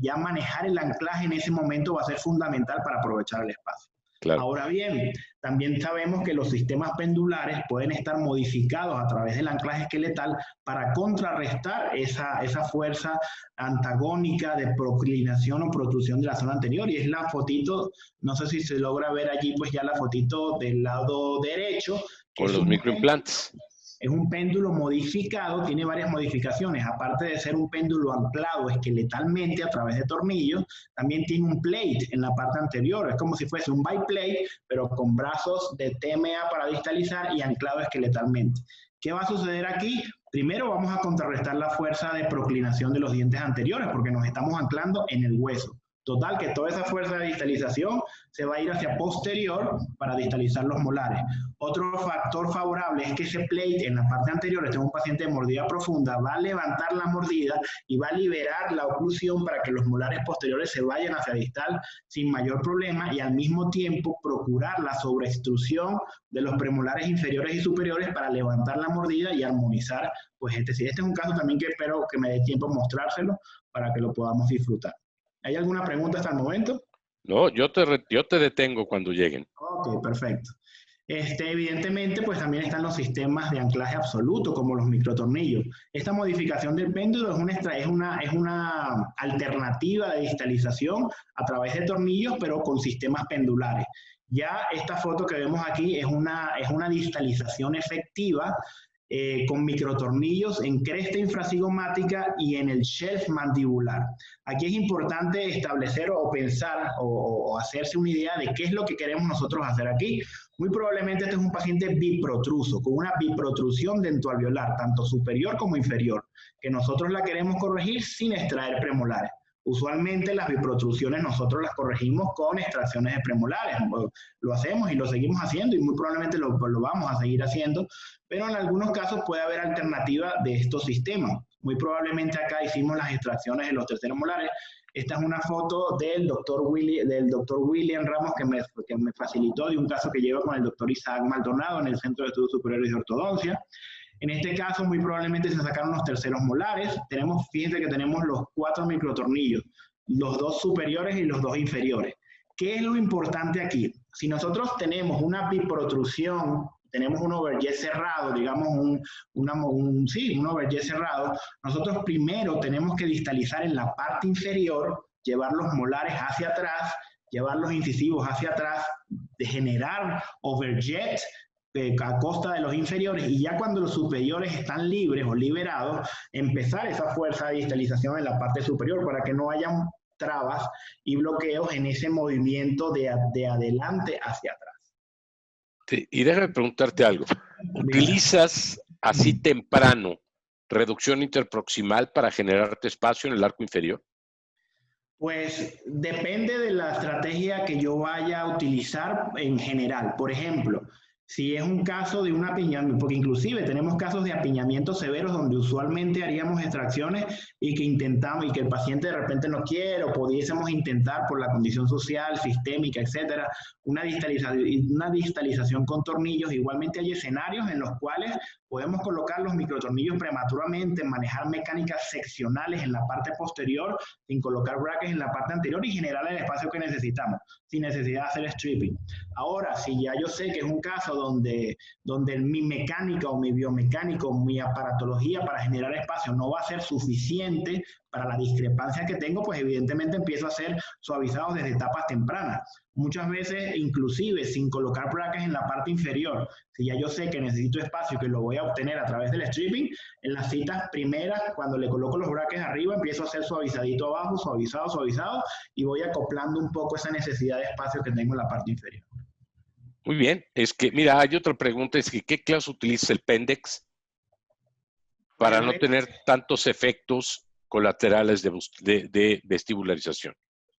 ya manejar el anclaje en ese momento va a ser fundamental para aprovechar el espacio. Claro. Ahora bien, también sabemos que los sistemas pendulares pueden estar modificados a través del anclaje esqueletal para contrarrestar esa fuerza antagónica de proclinación o protrusión de la zona anterior. Y es la fotito, no sé si se logra ver allí, pues ya la fotito del lado derecho. Con los microimplantes. Es un péndulo modificado, tiene varias modificaciones. Aparte de ser un péndulo anclado esqueletalmente a través de tornillos, también tiene un plate en la parte anterior. Es como si fuese un biplate, pero con brazos de TMA para distalizar y anclado esqueletalmente. ¿Qué va a suceder aquí? Primero vamos a contrarrestar la fuerza de proclinación de los dientes anteriores, porque nos estamos anclando en el hueso. Total, que toda esa fuerza de distalización se va a ir hacia posterior para distalizar los molares. Otro factor favorable es que ese plate en la parte anterior, este es un paciente de mordida profunda, va a levantar la mordida y va a liberar la oclusión para que los molares posteriores se vayan hacia distal sin mayor problema, y al mismo tiempo procurar la sobreextrusión de los premolares inferiores y superiores para levantar la mordida y armonizar. Pues este es un caso también que espero que me dé tiempo mostrárselo para que lo podamos disfrutar. ¿Hay alguna pregunta hasta el momento? No, yo te detengo cuando lleguen. Ok, perfecto. Evidentemente, pues también están los sistemas de anclaje absoluto, como los microtornillos. Esta modificación del péndulo es una alternativa de distalización a través de tornillos, pero con sistemas pendulares. Ya esta foto que vemos aquí es una distalización efectiva con microtornillos en cresta infracigomática y en el shelf mandibular. Aquí es importante establecer o pensar o hacerse una idea de qué es lo que queremos nosotros hacer aquí. Muy probablemente este es un paciente biprotruso, con una biprotrusión dentoalveolar, tanto superior como inferior, que nosotros la queremos corregir sin extraer premolares. Usualmente las biprotrusiones nosotros las corregimos con extracciones de premolares. Lo hacemos y lo seguimos haciendo, y muy probablemente lo vamos a seguir haciendo, pero en algunos casos puede haber alternativa de estos sistemas. Muy probablemente acá hicimos las extracciones de los terceros molares. Esta es una foto del doctor William Ramos que me facilitó de un caso que lleva con el doctor Isaac Maldonado en el Centro de Estudios Superiores de Ortodoncia. En este caso, muy probablemente se sacaron los terceros molares. Fíjense que tenemos los 4 microtornillos, los 2 superiores y los 2 inferiores. ¿Qué es lo importante aquí? Si nosotros tenemos una biprotrusión, tenemos un overjet cerrado, digamos un overjet cerrado, nosotros primero tenemos que distalizar en la parte inferior, llevar los molares hacia atrás, llevar los incisivos hacia atrás, de generar overjet a costa de los inferiores, y ya cuando los superiores están libres o liberados, empezar esa fuerza de distalización en la parte superior para que no hayan trabas y bloqueos en ese movimiento de adelante hacia atrás. Sí, y déjame preguntarte algo. ¿Utilizas así temprano reducción interproximal para generarte espacio en el arco inferior? Pues depende de la estrategia que yo vaya a utilizar en general. Por ejemplo, si es un caso de un apiñamiento, porque inclusive tenemos casos de apiñamientos severos donde usualmente haríamos extracciones y que el paciente de repente no quiere, o pudiésemos intentar por la condición social, sistémica, etcétera, una distalización con tornillos. Igualmente hay escenarios en los cuales podemos colocar los microtornillos prematuramente, manejar mecánicas seccionales en la parte posterior sin colocar brackets en la parte anterior y generar el espacio que necesitamos, sin necesidad de hacer stripping. Ahora, si ya yo sé que es un caso donde mi mecánica o mi biomecánico, mi aparatología para generar espacio no va a ser suficiente para la discrepancia que tengo, pues evidentemente empiezo a hacer suavizados desde etapas tempranas. Muchas veces, inclusive, sin colocar brackets en la parte inferior. Si ya yo sé que necesito espacio y que lo voy a obtener a través del stripping, en las citas primeras, cuando le coloco los brackets arriba, empiezo a hacer suavizadito abajo, suavizado, y voy acoplando un poco esa necesidad de espacio que tengo en la parte inferior. Muy bien. Es que, mira, hay otra pregunta, es que ¿qué clase utiliza el Pendex para no tener tantos efectos colaterales de vestibularización?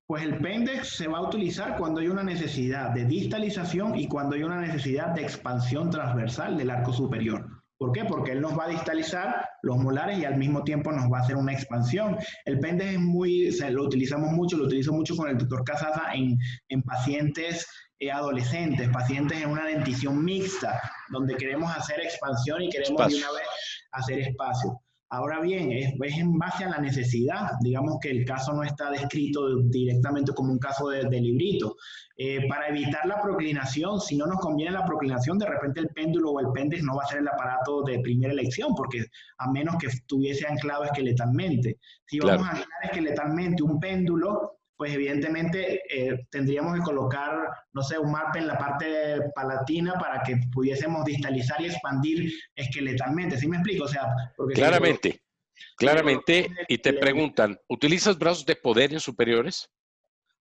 Pues el Pendex se va a utilizar cuando hay una necesidad de distalización y cuando hay una necesidad de expansión transversal del arco superior. ¿Por qué? Porque él nos va a distalizar los molares y al mismo tiempo nos va a hacer una expansión. El Pendex es muy, lo utilizamos mucho, lo utilizo mucho con el doctor Casasa en pacientes adolescentes, pacientes en una dentición mixta, donde queremos hacer expansión y queremos de una vez hacer espacio. Ahora bien, es en base a la necesidad. Digamos que el caso no está descrito directamente como un caso de librito. Para evitar la proclinación, si no nos conviene la proclinación, de repente el péndulo o el Pendex no va a ser el aparato de primera elección, porque a menos que estuviese anclado esqueletalmente. Si vamos a anclar esqueletalmente un péndulo, pues evidentemente tendríamos que colocar, no sé, un MARP en la parte palatina para que pudiésemos distalizar y expandir esqueletalmente. ¿Sí me explico? O sea, porque claramente, claramente, y te preguntan, ¿utilizas brazos de poder en superiores?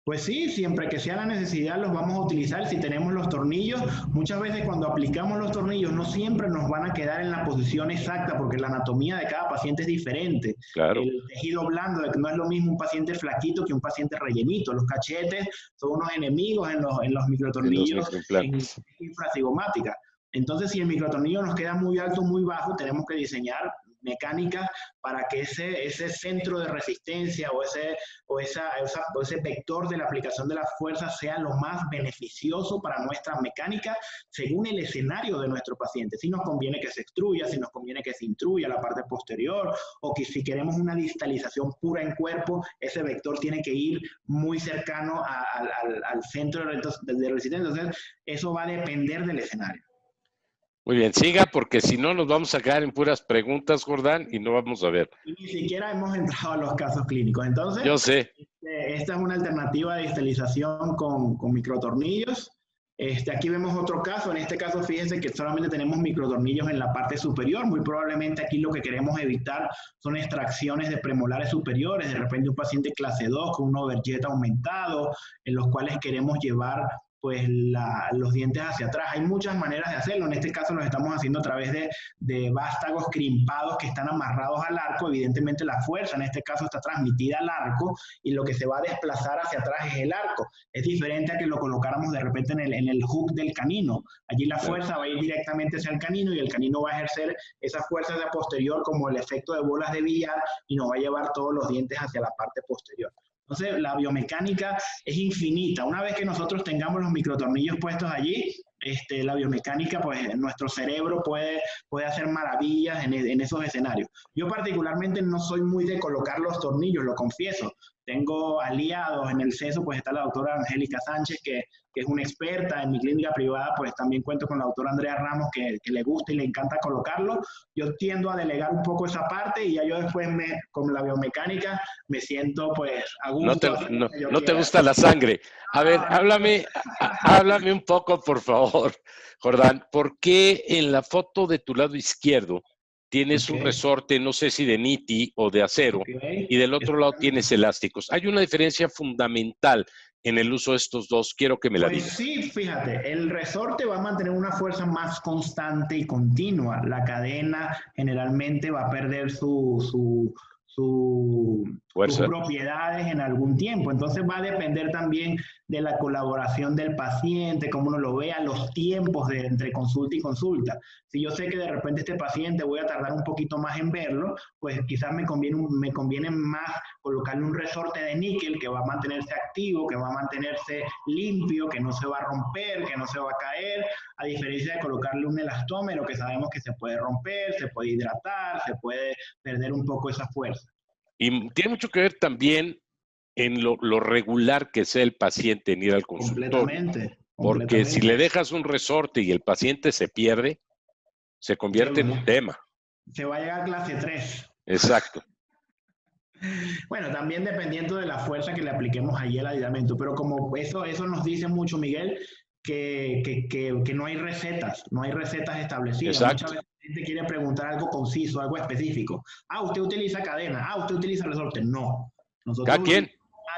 Pues sí, siempre que sea la necesidad los vamos a utilizar. Si tenemos los tornillos, muchas veces cuando aplicamos los tornillos no siempre nos van a quedar en la posición exacta porque la anatomía de cada paciente es diferente. Claro. El tejido blando no es lo mismo un paciente flaquito que un paciente rellenito. Los cachetes son unos enemigos en los microtornillos en infracigomática. Entonces, si el microtornillo nos queda muy alto o muy bajo, tenemos que diseñar mecánicas para que ese centro de resistencia o ese vector de la aplicación de la fuerza sea lo más beneficioso para nuestra mecánica según el escenario de nuestro paciente. Si nos conviene que se extruya, si nos conviene que se intruya la parte posterior, o que si queremos una distalización pura en cuerpo, ese vector tiene que ir muy cercano al centro de resistencia. Entonces, eso va a depender del escenario. Muy bien, siga, porque si no nos vamos a quedar en puras preguntas, Jordán, y no vamos a ver. Y ni siquiera hemos entrado a los casos clínicos. Entonces, yo sé. Esta es una alternativa de distalización con microtornillos. Aquí vemos otro caso. En este caso, fíjense que solamente tenemos microtornillos en la parte superior. Muy probablemente aquí lo que queremos evitar son extracciones de premolares superiores. De repente un paciente clase 2 con un overjet aumentado, en los cuales queremos llevar pues los dientes hacia atrás. Hay muchas maneras de hacerlo. En este caso lo estamos haciendo a través de vástagos crimpados que están amarrados al arco. Evidentemente la fuerza en este caso está transmitida al arco y lo que se va a desplazar hacia atrás es el arco. Es diferente a que lo colocáramos de repente en el hook del canino. Allí la fuerza va a ir directamente hacia el canino y el canino va a ejercer esa fuerza de posterior como el efecto de bolas de billar y nos va a llevar todos los dientes hacia la parte posterior. Entonces, la biomecánica es infinita. Una vez que nosotros tengamos los microtornillos puestos allí, la biomecánica, pues nuestro cerebro puede hacer maravillas en esos escenarios. Yo particularmente no soy muy de colocar los tornillos, lo confieso. Tengo aliados en el CESO, pues está la doctora Angélica Sánchez, que es una experta. En mi clínica privada, pues también cuento con la doctora Andrea Ramos, que le gusta y le encanta colocarlo. Yo tiendo a delegar un poco esa parte y ya yo después, con la biomecánica, me siento pues a gusto. No te gusta la sangre. A ver, háblame un poco, por favor, Jordán. ¿Por qué en la foto de tu lado izquierdo tienes un resorte, no sé si de niti o de acero, y del otro lado tienes elásticos? Hay una diferencia fundamental en el uso de estos dos. Quiero que me la digas. Sí, fíjate, el resorte va a mantener una fuerza más constante y continua. La cadena generalmente va a perder sus propiedades en algún tiempo. Entonces va a depender también de la colaboración del paciente, cómo uno lo vea, los tiempos entre consulta y consulta. Si yo sé que de repente este paciente voy a tardar un poquito más en verlo, pues quizás me conviene más colocarle un resorte de níquel que va a mantenerse activo, que va a mantenerse limpio, que no se va a romper, que no se va a caer, a diferencia de colocarle un elastómero que sabemos que se puede romper, se puede hidratar, se puede perder un poco esa fuerza. Y tiene mucho que ver también en lo regular que sea el paciente en ir al consultorio. Porque si le dejas un resorte y el paciente se pierde, se convierte en un tema. Se va a llegar a clase 3. Exacto. Bueno, también dependiendo de la fuerza que le apliquemos allí al aditamento. Pero como eso nos dice mucho, Miguel, que no hay recetas establecidas. Exacto. Muchas veces la gente quiere preguntar algo conciso, algo específico. ¿Usted utiliza cadena? ¿Usted utiliza resorte? No. Nosotros ¿Cada quien?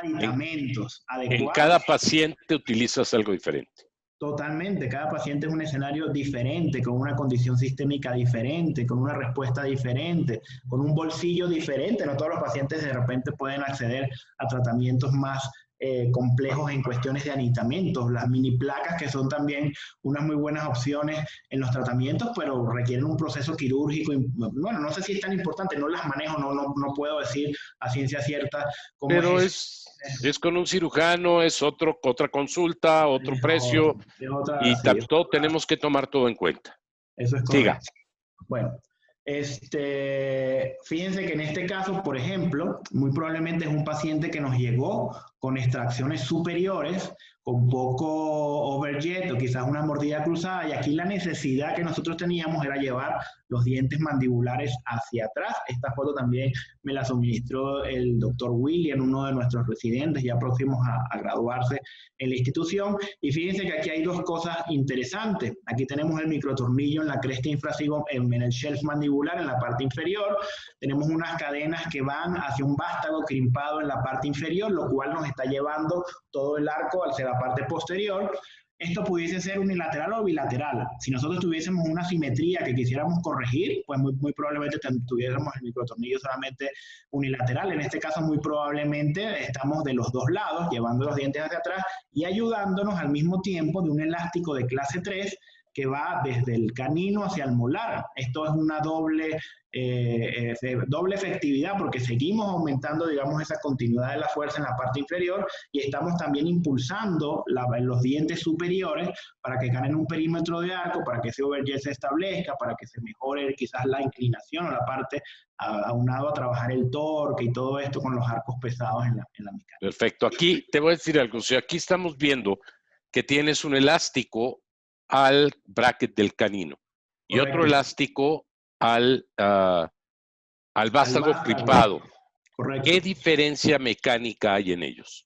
Aditamentos adecuados. En cada paciente utilizas algo diferente. Totalmente, cada paciente es un escenario diferente, con una condición sistémica diferente, con una respuesta diferente, con un bolsillo diferente. No todos los pacientes de repente pueden acceder a tratamientos más complejos en cuestiones de anitamientos, las mini placas que son también unas muy buenas opciones en los tratamientos, pero requieren un proceso quirúrgico. Bueno, no sé si es tan importante, no las manejo, no puedo decir a ciencia cierta cómo Pero es. es con un cirujano, es otra consulta, otro precio, y sí, todo tenemos que tomar todo en cuenta. Eso es Siga. correcto. Bueno, fíjense que en este caso, por ejemplo, muy probablemente es un paciente que nos llegó con extracciones superiores, con poco overjet o quizás una mordida cruzada, y aquí la necesidad que nosotros teníamos era llevar los dientes mandibulares hacia atrás. Esta foto también me la suministró el doctor William, uno de nuestros residentes ya próximos a graduarse en la institución. Y fíjense que aquí hay dos cosas interesantes. Aquí tenemos el microtornillo en la cresta infrasiva, en el shelf mandibular, en la parte inferior. Tenemos unas cadenas que van hacia un vástago crimpado en la parte inferior, lo cual nos está llevando todo el arco hacia la parte posterior. Esto pudiese ser unilateral o bilateral. Si nosotros tuviésemos una simetría que quisiéramos corregir, pues muy probablemente tuviésemos el microtornillo solamente unilateral. En este caso, muy probablemente estamos de los dos lados, llevando los dientes hacia atrás y ayudándonos al mismo tiempo de un elástico de clase 3 que va desde el canino hacia el molar. Esto es una doble efectividad porque seguimos aumentando, digamos, esa continuidad de la fuerza en la parte inferior y estamos también impulsando los dientes superiores para que ganen un perímetro de arco, para que ese overjet se establezca, para que se mejore quizás la inclinación o la parte aunado a trabajar el torque y todo esto con los arcos pesados en la mecánica. Perfecto. Aquí te voy a decir algo. O sea, aquí estamos viendo que tienes un elástico al bracket del canino y Correcto. otro elástico al vástago crimpado. Correcto. ¿Qué diferencia mecánica hay en ellos?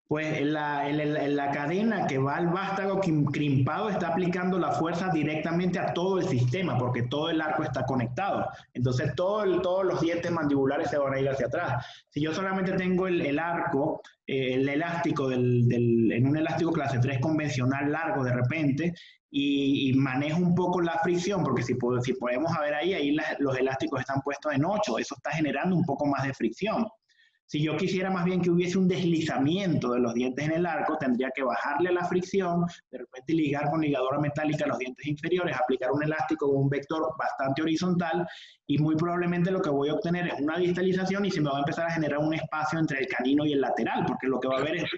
Pues la cadena que va al vástago crimpado está aplicando la fuerza directamente a todo el sistema porque todo el arco está conectado. Entonces todos los dientes mandibulares se van a ir hacia atrás. Si yo solamente tengo el arco, el elástico en un elástico clase 3 convencional largo de repente y manejo un poco la fricción, porque si podemos ver ahí los elásticos están puestos en 8, eso está generando un poco más de fricción. Si yo quisiera más bien que hubiese un deslizamiento de los dientes en el arco, tendría que bajarle la fricción, de repente ligar con ligadura metálica los dientes inferiores, aplicar un elástico con un vector bastante horizontal y muy probablemente lo que voy a obtener es una distalización y se me va a empezar a generar un espacio entre el canino y el lateral, porque lo que va a haber es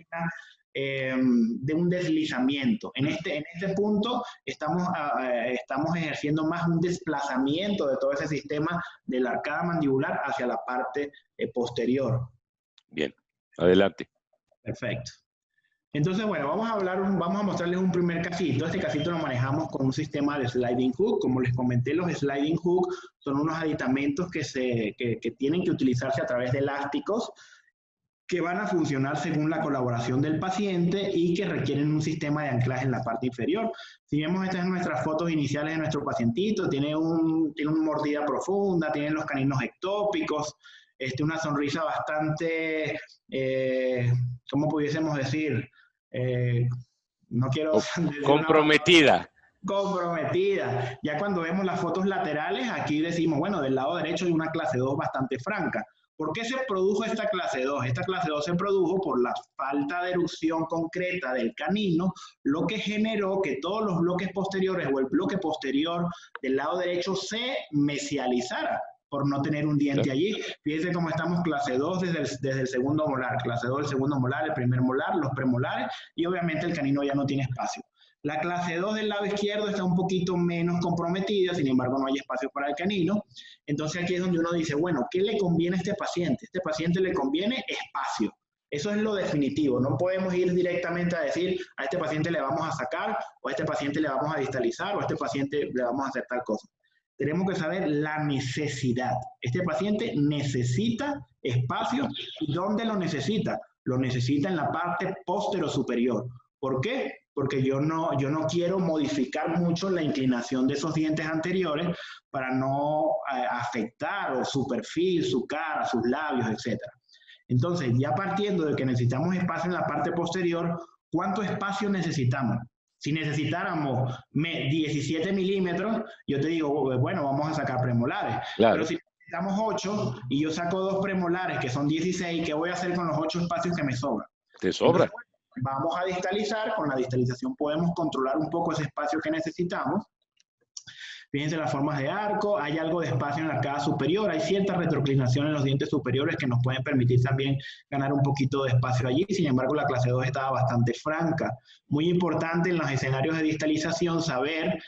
de un deslizamiento. En este punto estamos ejerciendo más un desplazamiento de todo ese sistema de la arcada mandibular hacia la parte posterior. Bien, adelante. Perfecto. Entonces, bueno, vamos a mostrarles un primer casito. Este casito lo manejamos con un sistema de sliding hook. Como les comenté, los sliding hook son unos aditamentos que tienen que utilizarse a través de elásticos que van a funcionar según la colaboración del paciente y que requieren un sistema de anclaje en la parte inferior. Si vemos estas son nuestras fotos iniciales de nuestro pacientito, tiene una mordida profunda, tiene los caninos ectópicos, una sonrisa bastante, ¿cómo pudiésemos decir? No quiero... Comprometida. Comprometida. Ya cuando vemos las fotos laterales, aquí decimos, bueno, del lado derecho hay una clase 2 bastante franca. ¿Por qué se produjo esta clase 2? Esta clase 2 se produjo por la falta de erupción concreta del canino, lo que generó que todos los bloques posteriores o el bloque posterior del lado derecho se mesializara por no tener un diente allí. Fíjense cómo estamos clase 2 desde el segundo molar, clase 2 el segundo molar, el primer molar, los premolares y obviamente el canino ya no tiene espacio. La clase 2 del lado izquierdo está un poquito menos comprometida, sin embargo no hay espacio para el canino. Entonces aquí es donde uno dice, bueno, ¿qué le conviene a este paciente? A este paciente le conviene espacio. Eso es lo definitivo. No podemos ir directamente a decir, a este paciente le vamos a sacar, o a este paciente le vamos a distalizar, o a este paciente le vamos a hacer tal cosa. Tenemos que saber la necesidad. Este paciente necesita espacio. ¿Y dónde lo necesita? Lo necesita en la parte posterior-superior. ¿Por qué? Porque yo no quiero modificar mucho la inclinación de esos dientes anteriores para no afectar su perfil, su cara, sus labios, etc. Entonces, ya partiendo de que necesitamos espacio en la parte posterior, ¿cuánto espacio necesitamos? Si necesitáramos 17 milímetros, yo te digo, bueno, vamos a sacar premolares. Claro. Pero si necesitamos 8 y yo saco 2 premolares que son 16, ¿qué voy a hacer con los 8 espacios que me sobran? Te sobra. Entonces, vamos a distalizar, con la distalización podemos controlar un poco ese espacio que necesitamos. Fíjense las formas de arco, hay algo de espacio en la arcada superior, hay cierta retroclinación en los dientes superiores que nos pueden permitir también ganar un poquito de espacio allí. Sin embargo, la clase 2 estaba bastante franca. Muy importante en los escenarios de distalización saber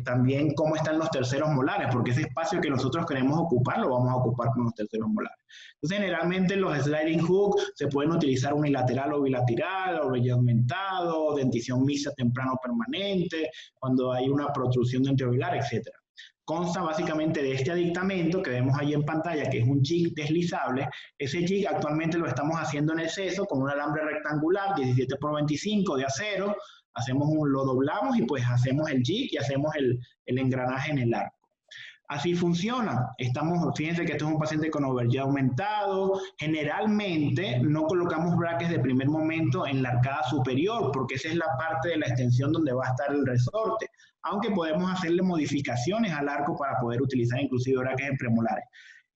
también cómo están los terceros molares, porque ese espacio que nosotros queremos ocupar lo vamos a ocupar con los terceros molares. Entonces, generalmente los sliding hook se pueden utilizar unilateral o bilateral, o vello aumentado, dentición mixta temprano o permanente, cuando hay una protrusión dentovelar, etc. Consta básicamente de este aditamento que vemos ahí en pantalla, que es un jig deslizable. Ese jig actualmente lo estamos haciendo en el seso con un alambre rectangular 17 por 25 de acero. Lo doblamos y pues hacemos el jig y hacemos el engranaje en el arco. Así funciona. Fíjense que este es un paciente con overjet aumentado. Generalmente no colocamos brackets de primer momento en la arcada superior, porque esa es la parte de la extensión donde va a estar el resorte. Aunque podemos hacerle modificaciones al arco para poder utilizar inclusive brackets en premolares.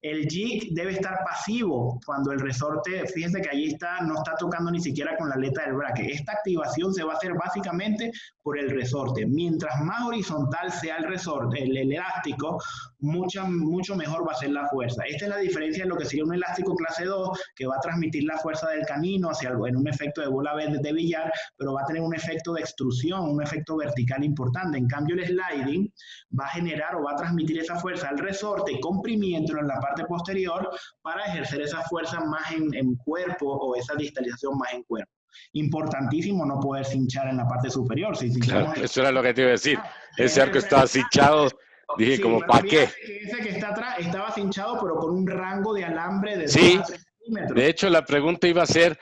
El jig debe estar pasivo cuando el resorte, fíjense que allí no está tocando ni siquiera con la aleta del bracket. Esta activación se va a hacer básicamente por el resorte. Mientras más horizontal sea el resorte, el elástico, mucho mejor va a ser la fuerza. Esta es la diferencia de lo que sería un elástico clase 2, que va a transmitir la fuerza del canino en un efecto de bola de billar, pero va a tener un efecto de extrusión, un efecto vertical importante. En cambio, el sliding va a generar o va a transmitir esa fuerza al resorte, comprimiéndolo en la parte posterior para ejercer esa fuerza más en cuerpo o esa distalización más en cuerpo. Importantísimo no poder cinchar en la parte superior. Claro, eso era lo que te iba a decir. Ese arco estaba cinchado. Dije, sí, como, ¿para qué? Ese que está atrás estaba cinchado, pero con un rango de alambre de 2 a 3 centímetros. De hecho, la pregunta iba a ser,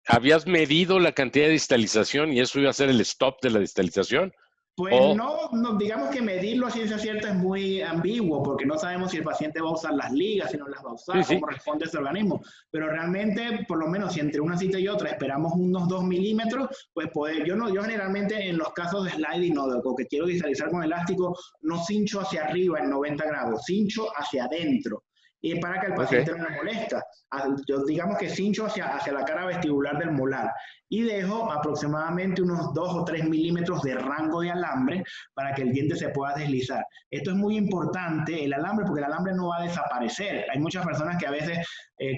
¿habías medido la cantidad de distalización y eso iba a ser el stop de la distalización? Pues no, digamos que medirlo a ciencia cierta es muy ambiguo, porque no sabemos si el paciente va a usar las ligas, si no las va a usar, cómo responde ese organismo. Pero realmente, por lo menos, si entre una cita y otra esperamos unos 2 milímetros, pues yo generalmente en los casos de sliding o que quiero distalizar con elástico, no cincho hacia arriba en 90 grados, cincho hacia adentro. Y para que el paciente no le molesta. Yo digamos que cincho hacia la cara vestibular del molar y dejo aproximadamente unos 2 o 3 milímetros de rango de alambre para que el diente se pueda deslizar. Esto es muy importante, el alambre, porque el alambre no va a desaparecer. Hay muchas personas que a veces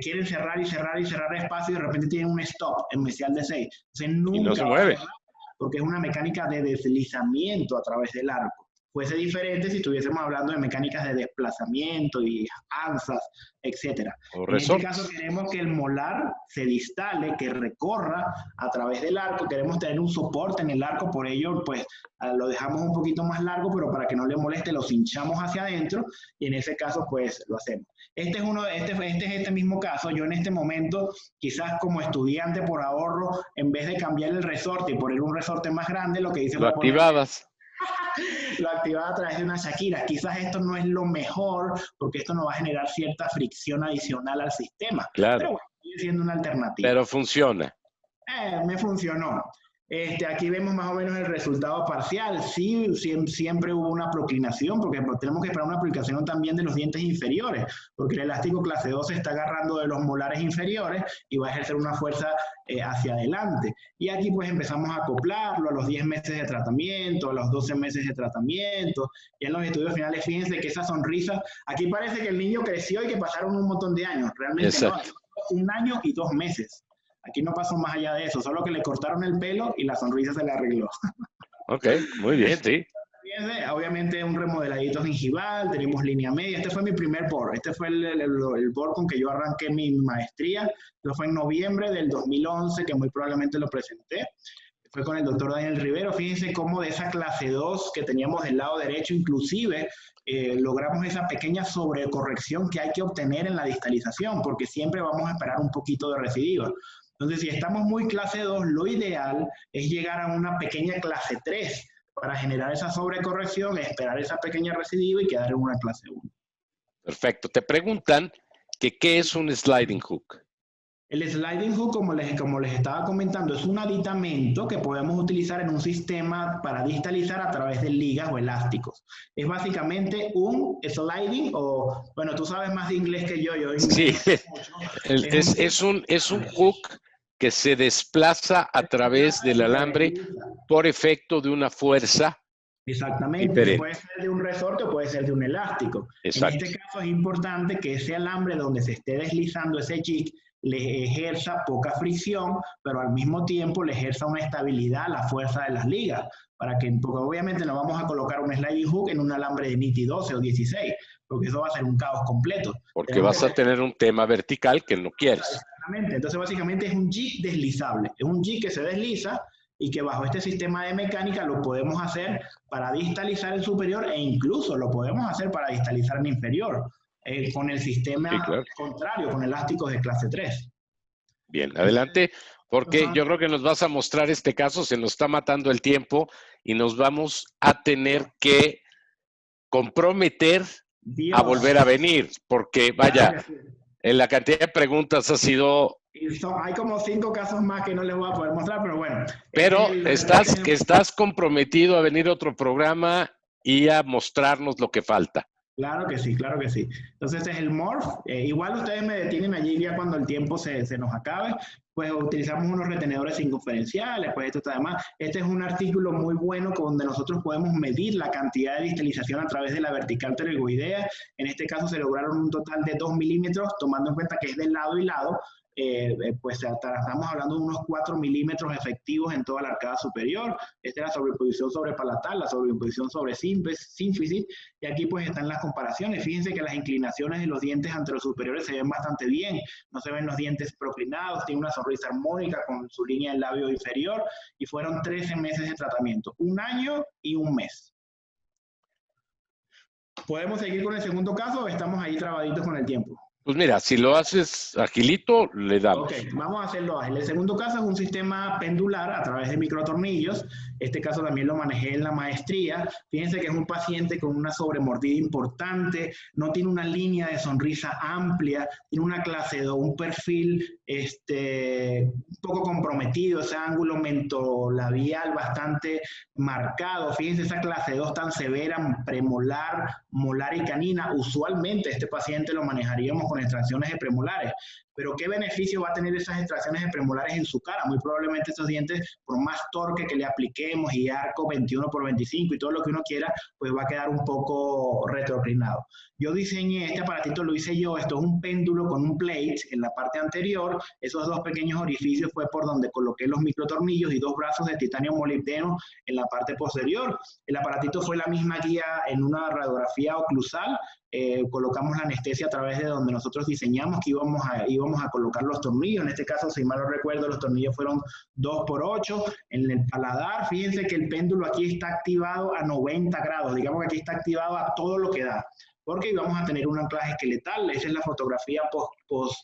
quieren cerrar y cerrar y cerrar espacio y de repente tienen un stop en mesial de 6. Entonces nunca y no se mueve. Porque es una mecánica de deslizamiento a través del arco. Fuese diferente si estuviésemos hablando de mecánicas de desplazamiento y anzas, etc. En este caso queremos que el molar se distale, que recorra a través del arco. Queremos tener un soporte en el arco, por ello pues lo dejamos un poquito más largo, pero para que no le moleste lo cinchamos hacia adentro y en ese caso pues lo hacemos. Este es este mismo caso. Yo en este momento, quizás como estudiante por ahorro, en vez de cambiar el resorte y poner un resorte más grande, lo que hice fue activabas. Lo activaba a través de una Shakira. Quizás esto no es lo mejor, porque esto nos va a generar cierta fricción adicional al sistema. Claro. Pero bueno, sigue siendo una alternativa. Pero funciona. Me funcionó. Aquí vemos más o menos el resultado parcial. Sí, siempre hubo una proclinación, porque tenemos que esperar una proclinación también de los dientes inferiores, porque el elástico clase 2 se está agarrando de los molares inferiores y va a ejercer una fuerza hacia adelante. Y aquí pues empezamos a acoplarlo a los 10 meses de tratamiento, a los 12 meses de tratamiento. Y en los estudios finales, fíjense que esa sonrisa, aquí parece que el niño creció y que pasaron un montón de años. Realmente exacto. No, 1 año y 2 meses. Aquí no pasó más allá de eso, solo que le cortaron el pelo y la sonrisa se le arregló. Ok, muy bien, sí. Obviamente un remodeladito gingival, tenemos línea media. Este fue mi primer board. Este fue el board con que yo arranqué mi maestría. Esto fue en noviembre del 2011, que muy probablemente lo presenté. Fue con el doctor Daniel Rivero. Fíjense cómo de esa clase 2 que teníamos del lado derecho, inclusive, logramos esa pequeña sobrecorrección que hay que obtener en la distalización, porque siempre vamos a esperar un poquito de recidiva. Entonces, si estamos muy clase 2, lo ideal es llegar a una pequeña clase 3 para generar esa sobrecorrección, esperar esa pequeña recidiva y quedar en una clase 1. Perfecto. Te preguntan que ¿qué es un sliding hook? El sliding hook, como les estaba comentando, es un aditamento que podemos utilizar en un sistema para distalizar a través de ligas o elásticos. Es básicamente un sliding, o bueno, tú sabes más de inglés que yo. Sí, es un hook que se desplaza a través del alambre por efecto de una fuerza. Exactamente, diferente. puede ser de un resorte o puede ser de un elástico. Exacto. En este caso es importante que ese alambre donde se esté deslizando ese jig le ejerza poca fricción, pero al mismo tiempo le ejerza una estabilidad a la fuerza de las ligas, porque obviamente no vamos a colocar un sliding hook en un alambre de NITI 12 o 16, porque eso va a ser un caos completo. Porque vas a tener un tema vertical que no quieres. Exactamente, entonces básicamente es un jig deslizable, es un jig que se desliza y que bajo este sistema de mecánica lo podemos hacer para distalizar el superior e incluso lo podemos hacer para distalizar el inferior, con el sistema contrario, con elásticos de clase 3. Bien, adelante, porque yo creo que nos vas a mostrar este caso, se nos está matando el tiempo y nos vamos a tener que comprometer a volver a venir, porque vaya, en la cantidad de preguntas ha sido... Hay como 5 casos más que no les voy a poder mostrar, pero bueno. Pero estás comprometido a venir a otro programa y a mostrarnos lo que falta. Claro que sí, claro que sí. Entonces este es el morph. Igual ustedes me detienen allí ya cuando el tiempo se nos acabe. Pues utilizamos unos retenedores circunferenciales, pues esto está además. Este es un artículo muy bueno donde nosotros podemos medir la cantidad de distalización a través de la vertical pterygoidea. En este caso se lograron un total de 2 milímetros, tomando en cuenta que es de lado y lado. Pues estamos hablando de unos 4 milímetros efectivos en toda la arcada superior. Esta es la sobreposición sobre palatal, la sobreposición sobre sínfisis, y aquí pues están las comparaciones. Fíjense que las inclinaciones de los dientes anterosuperiores se ven bastante bien, no se ven los dientes proclinados, tiene una sonrisa armónica con su línea del labio inferior, y fueron 13 meses de tratamiento, 1 año y 1 mes. ¿Podemos seguir con el segundo caso o estamos ahí trabaditos con el tiempo? Pues mira, si lo haces agilito, le damos. Ok, vamos a hacerlo ágil. El segundo caso es un sistema pendular a través de microtornillos. Este caso también lo manejé en la maestría. Fíjense que es un paciente con una sobremordida importante, no tiene una línea de sonrisa amplia, tiene una clase 2, un perfil un poco comprometido, ese ángulo mentolabial bastante marcado. Fíjense esa clase 2 tan severa, premolar, molar y canina. Usualmente este paciente lo manejaríamos con extracciones de premolares. Pero ¿qué beneficio va a tener esas extracciones de premolares en su cara? Muy probablemente esos dientes, por más torque que le apliquemos y arco 21x25 y todo lo que uno quiera, pues va a quedar un poco retroclinado. Yo diseñé este aparatito, lo hice yo. Esto es un péndulo con un plate en la parte anterior. Esos 2 pequeños orificios fue por donde coloqué los microtornillos y 2 brazos de titanio molibdeno en la parte posterior. El aparatito fue la misma guía en una radiografía oclusal. Colocamos la anestesia a través de donde nosotros diseñamos que íbamos a colocar los tornillos. En este caso, si mal no recuerdo, los tornillos fueron 2x8. En el paladar, fíjense que el péndulo aquí está activado a 90 grados. Digamos que aquí está activado a todo lo que da, porque íbamos a tener un anclaje esqueletal. Esa es la fotografía post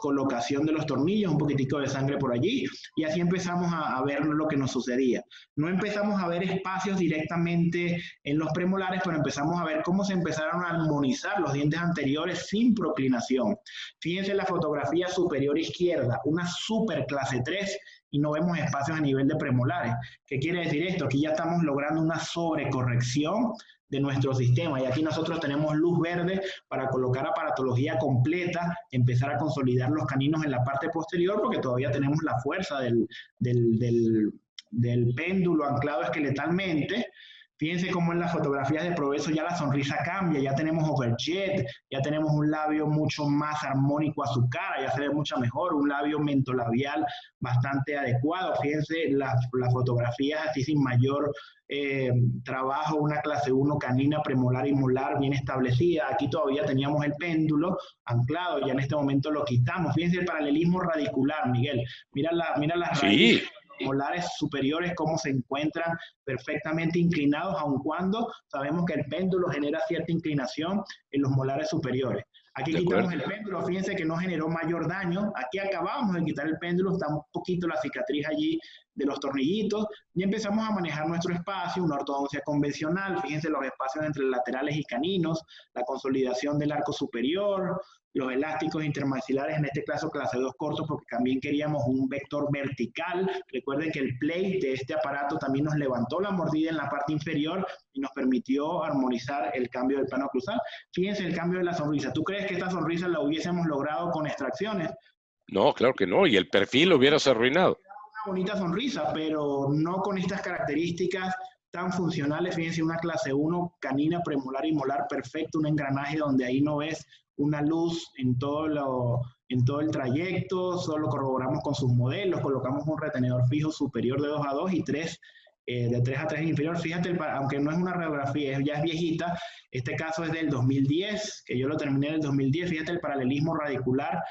colocación de los tornillos, un poquitico de sangre por allí, y así empezamos a ver lo que nos sucedía. No empezamos a ver espacios directamente en los premolares, pero empezamos a ver cómo se empezaron a armonizar los dientes anteriores sin proclinación. Fíjense la fotografía superior izquierda, una super clase 3, y no vemos espacios a nivel de premolares. ¿Qué quiere decir esto? Aquí ya estamos logrando una sobrecorrección de nuestro sistema, y aquí nosotros tenemos luz verde para colocar aparatología completa, empezar a consolidar los caninos en la parte posterior, porque todavía tenemos la fuerza del péndulo anclado esqueletalmente. Fíjense cómo en las fotografías de progreso ya la sonrisa cambia, ya tenemos overjet, ya tenemos un labio mucho más armónico a su cara, ya se ve mucho mejor, un labio mentolabial bastante adecuado. Fíjense las fotografías así sin mayor trabajo, una clase 1 canina, premolar y molar bien establecida. Aquí todavía teníamos el péndulo anclado, ya en este momento lo quitamos. Fíjense el paralelismo radicular, Miguel. Mira las raíces molares superiores, cómo se encuentran perfectamente inclinados, aun cuando sabemos que el péndulo genera cierta inclinación en los molares superiores. Aquí quitamos el péndulo, fíjense que no generó mayor daño. Aquí acabamos de quitar el péndulo, está un poquito la cicatriz allí de los tornillitos, y empezamos a manejar nuestro espacio, una ortodoncia convencional. Fíjense los espacios entre laterales y caninos, la consolidación del arco superior, los elásticos intermaxilares, en este caso clase 2 cortos, porque también queríamos un vector vertical. Recuerden que el plate de este aparato también nos levantó la mordida en la parte inferior y nos permitió armonizar el cambio del plano oclusal. Fíjense el cambio de la sonrisa. ¿Tú crees que esta sonrisa la hubiésemos logrado con extracciones? No, claro que no. Y el perfil lo hubieras arruinado. Una bonita sonrisa, pero no con estas características tan funcionales. Fíjense, una clase 1, canina, premolar y molar perfecto, un engranaje donde ahí no ves una luz en todo el trayecto, solo corroboramos con sus modelos, colocamos un retenedor fijo superior de 2 a 2 y 3 de 3 a 3 inferior. Fíjate, aunque no es una radiografía, ya es viejita, este caso es del 2010, que yo lo terminé en el 2010, fíjate el paralelismo radicular.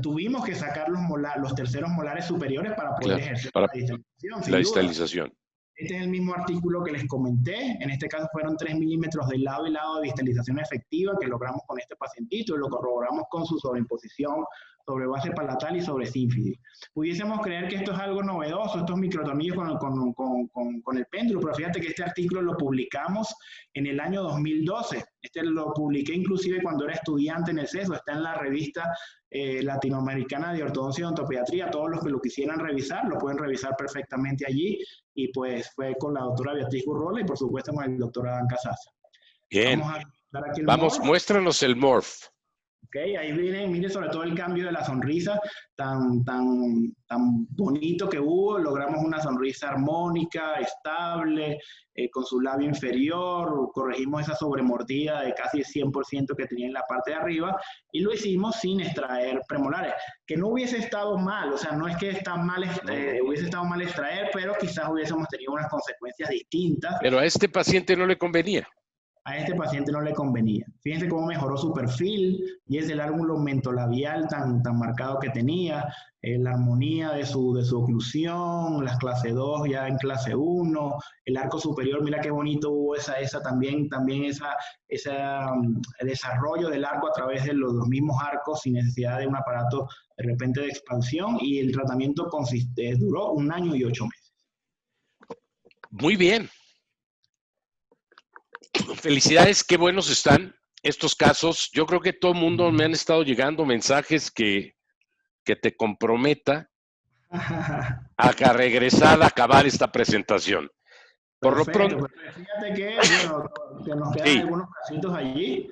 Tuvimos que sacar los terceros molares superiores para poder ejercer la distalización. La distalización. Este es el mismo artículo que les comenté. En este caso fueron 3 milímetros de lado y lado de distalización efectiva que logramos con este pacientito y lo corroboramos con su sobreimposición sobre base palatal y sobre sínfisis. Pudiésemos creer que esto es algo novedoso, estos microtornillos con el péndulo, pero fíjate que este artículo lo publicamos en el año 2012. Este lo publiqué inclusive cuando era estudiante en el CESO, está en la revista latinoamericana de ortodoncia y odontopediatría. Todos los que lo quisieran revisar, lo pueden revisar perfectamente allí, y pues fue con la doctora Beatriz Gurrola y por supuesto con el doctor Adán Casasa. Bien, vamos, muéstranos el morph. Ok, ahí miren sobre todo el cambio de la sonrisa tan bonito que hubo. Logramos una sonrisa armónica, estable, con su labio inferior, corregimos esa sobremordida de casi 100% que tenía en la parte de arriba y lo hicimos sin extraer premolares, que no hubiese estado mal, o sea, no es que hubiese estado mal extraer, pero quizás hubiésemos tenido unas consecuencias distintas. Pero a este paciente no le convenía. A este paciente no le convenía. Fíjense cómo mejoró su perfil y es el ángulo mentolabial tan marcado que tenía, la armonía de su oclusión, las clase 2 ya en clase 1, el arco superior, mira qué bonito hubo también ese desarrollo del arco a través de los mismos arcos sin necesidad de un aparato de repente de expansión, y el tratamiento duró 1 año y 8 meses. Muy bien. Felicidades, qué buenos están estos casos. Yo creo que todo el mundo me han estado llegando mensajes que te comprometa a regresar a acabar esta presentación. Por Perfecto, lo pronto. Fíjate que nos quedan algunos casitos allí.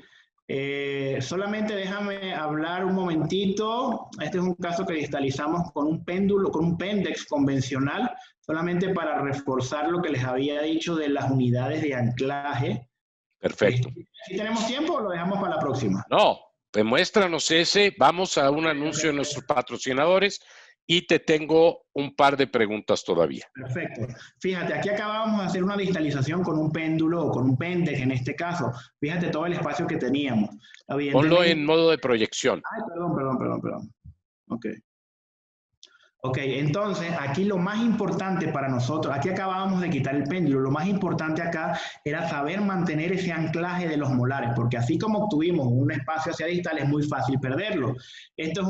Solamente déjame hablar un momentito. Este es un caso que distalizamos con un péndulo, con un Pendex convencional, solamente para reforzar lo que les había dicho de las unidades de anclaje. Perfecto. ¿Si tenemos tiempo o lo dejamos para la próxima? No, pues muéstranos ese. Vamos a un anuncio de nuestros patrocinadores y te tengo un par de preguntas todavía. Perfecto. Fíjate, aquí acabamos de hacer una distalización con un péndulo o con un Pendex en este caso. Fíjate todo el espacio que teníamos. Ponlo en modo de proyección. Ay, perdón. Ok, entonces aquí lo más importante para nosotros, aquí acabábamos de quitar el péndulo, lo más importante acá era saber mantener ese anclaje de los molares, porque así como obtuvimos un espacio hacia distal es muy fácil perderlo. Esto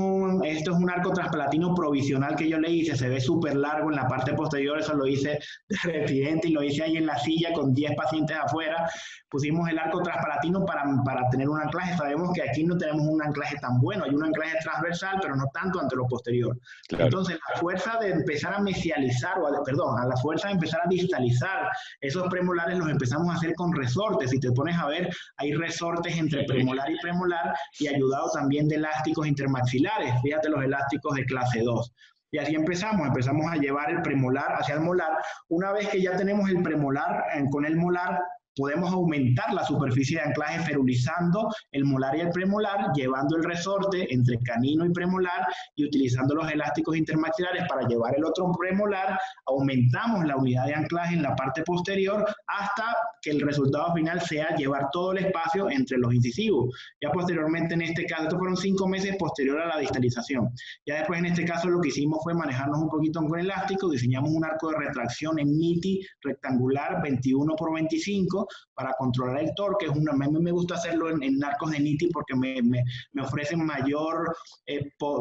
es un arco transpalatino provisional que yo le hice, se ve súper largo en la parte posterior, eso lo hice de residente y lo hice ahí en la silla con 10 pacientes afuera. Pusimos el arco transpalatino para tener un anclaje. Sabemos que aquí no tenemos un anclaje tan bueno, hay un anclaje transversal, pero no tanto ante lo posterior. Claro. Entonces, la fuerza de empezar a mesializar, a la fuerza de empezar a distalizar esos premolares los empezamos a hacer con resortes. Si te pones a ver, hay resortes entre premolar y premolar y ayudado también de elásticos intermaxilares. Fíjate los elásticos de clase 2. Y así empezamos a llevar el premolar hacia el molar. Una vez que ya tenemos el premolar con el molar, podemos aumentar la superficie de anclaje ferulizando el molar y el premolar, llevando el resorte entre canino y premolar y utilizando los elásticos intermaxilares para llevar el otro premolar. Aumentamos la unidad de anclaje en la parte posterior hasta que el resultado final sea llevar todo el espacio entre los incisivos. Ya posteriormente, en este caso, estos fueron 5 meses posterior a la distalización. Ya después, en este caso, lo que hicimos fue manejarnos un poquito con elástico, diseñamos un arco de retracción en NITI rectangular 21 por 25, para controlar el torque. A mí me gusta hacerlo en arcos de NITI porque me ofrecen mayor,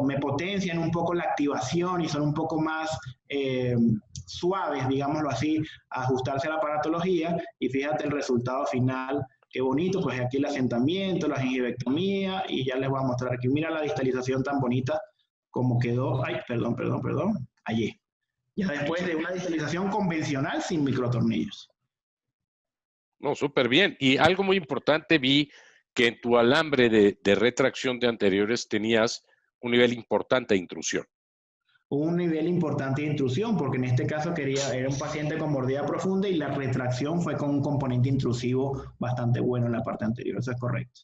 me potencian un poco la activación y son un poco más suaves, digámoslo así, a ajustarse a la aparatología. Y fíjate el resultado final, qué bonito, pues aquí el asentamiento, la gingivectomía, y ya les voy a mostrar aquí. Mira la distalización tan bonita como quedó. Ay, perdón, allí. Ya después de una distalización convencional sin microtornillos. No, súper bien. Y algo muy importante, vi que en tu alambre de retracción de anteriores tenías un nivel importante de intrusión. Un nivel importante de intrusión, porque en este caso era un paciente con mordida profunda y la retracción fue con un componente intrusivo bastante bueno en la parte anterior. Eso es correcto.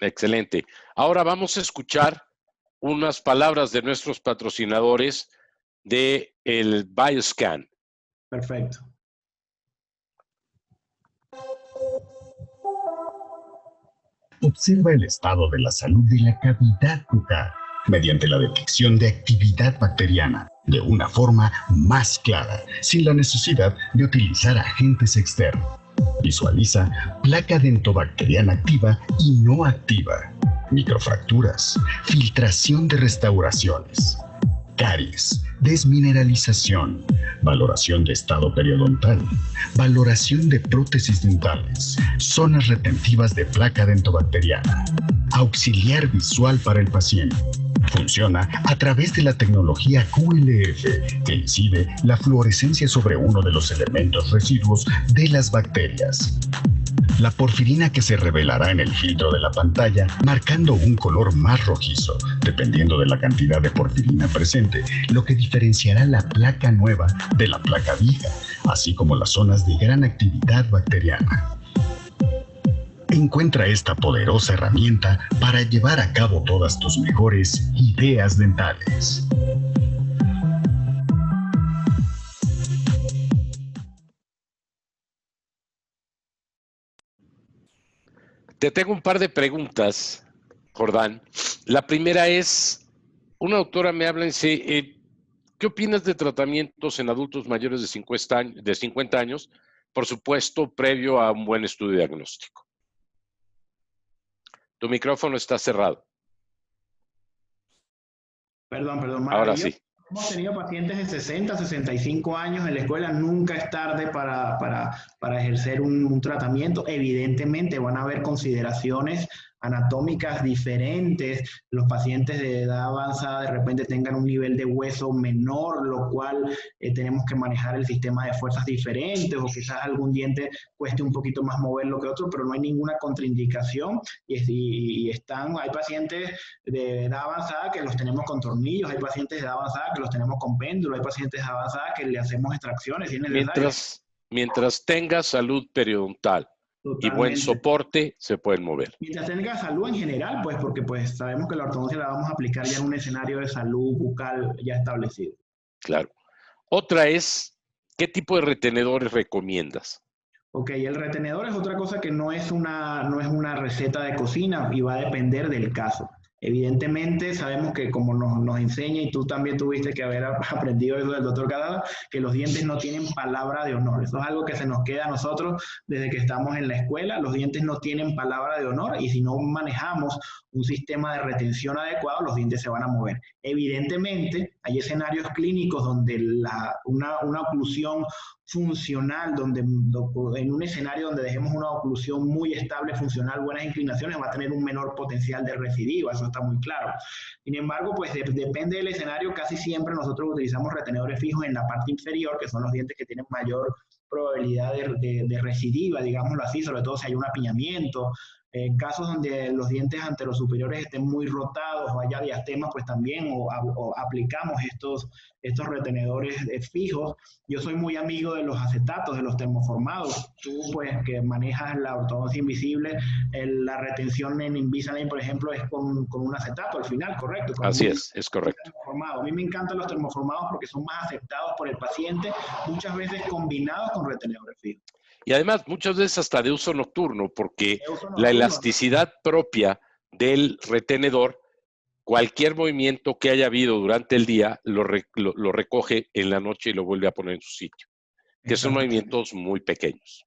Excelente. Ahora vamos a escuchar unas palabras de nuestros patrocinadores de el BioScan. Perfecto. Observa el estado de la salud de la cavidad bucal mediante la detección de actividad bacteriana de una forma más clara, sin la necesidad de utilizar agentes externos. Visualiza placa dentobacteriana activa y no activa, microfracturas, filtración de restauraciones, caries, desmineralización, valoración de estado periodontal, valoración de prótesis dentales, zonas retentivas de placa dentobacteriana, auxiliar visual para el paciente. Funciona a través de la tecnología QLF, que incide la fluorescencia sobre uno de los elementos residuos de las bacterias. La porfirina que se revelará en el filtro de la pantalla, marcando un color más rojizo, dependiendo de la cantidad de porfirina presente, lo que diferenciará la placa nueva de la placa vieja, así como las zonas de gran actividad bacteriana. Encuentra esta poderosa herramienta para llevar a cabo todas tus mejores ideas dentales. Te tengo un par de preguntas, Jordán. La primera es, una doctora me habla y dice, ¿qué opinas de tratamientos en adultos mayores de 50 años? Por supuesto, previo a un buen estudio diagnóstico. Tu micrófono está cerrado. Perdón. Ahora sí. Hemos tenido pacientes de 60, 65 años en la escuela. Nunca es tarde para ejercer un tratamiento. Evidentemente van a haber consideraciones anatómicas diferentes. Los pacientes de edad avanzada de repente tengan un nivel de hueso menor, lo cual tenemos que manejar el sistema de fuerzas diferentes, o quizás algún diente cueste un poquito más moverlo que otro, pero no hay ninguna contraindicación. Hay pacientes de edad avanzada que los tenemos con tornillos, hay pacientes de edad avanzada que los tenemos con péndulo, hay pacientes de edad avanzada que le hacemos extracciones. Si es necesario. Mientras tenga salud periodontal y buen soporte, se pueden mover. Mientras tenga salud en general, pues, porque pues sabemos que la ortodoncia la vamos a aplicar ya en un escenario de salud bucal ya establecido. Claro. Otra es, ¿qué tipo de retenedores recomiendas? Ok, el retenedor es otra cosa que no es una receta de cocina y va a depender del caso. Evidentemente, sabemos que como nos enseña, y tú también tuviste que haber aprendido eso del doctor Cadada, que los dientes no tienen palabra de honor. Eso es algo que se nos queda a nosotros desde que estamos en la escuela. Los dientes no tienen palabra de honor y si no manejamos un sistema de retención adecuado, los dientes se van a mover. Evidentemente, hay escenarios clínicos donde una oclusión funcional, en un escenario donde dejemos una oclusión muy estable, funcional, buenas inclinaciones, va a tener un menor potencial de recidiva, eso está muy claro. Sin embargo, pues depende del escenario, casi siempre nosotros utilizamos retenedores fijos en la parte inferior, que son los dientes que tienen mayor probabilidad de recidiva, digámoslo así, sobre todo si hay un apiñamiento. En casos donde los dientes anterosuperiores estén muy rotados o haya diastemas, pues también aplicamos estos retenedores fijos. Yo soy muy amigo de los acetatos, de los termoformados. Tú, pues, que manejas la ortodoncia invisible, la retención en Invisalign, por ejemplo, es con un acetato al final, ¿correcto? Así es correcto. A mí me encantan los termoformados porque son más aceptados por el paciente, muchas veces combinados con retenedores fijos. Y además, muchas veces hasta de uso nocturno, porque la elasticidad propia del retenedor, cualquier movimiento que haya habido durante el día, lo recoge en la noche y lo vuelve a poner en su sitio. Que son movimientos muy pequeños.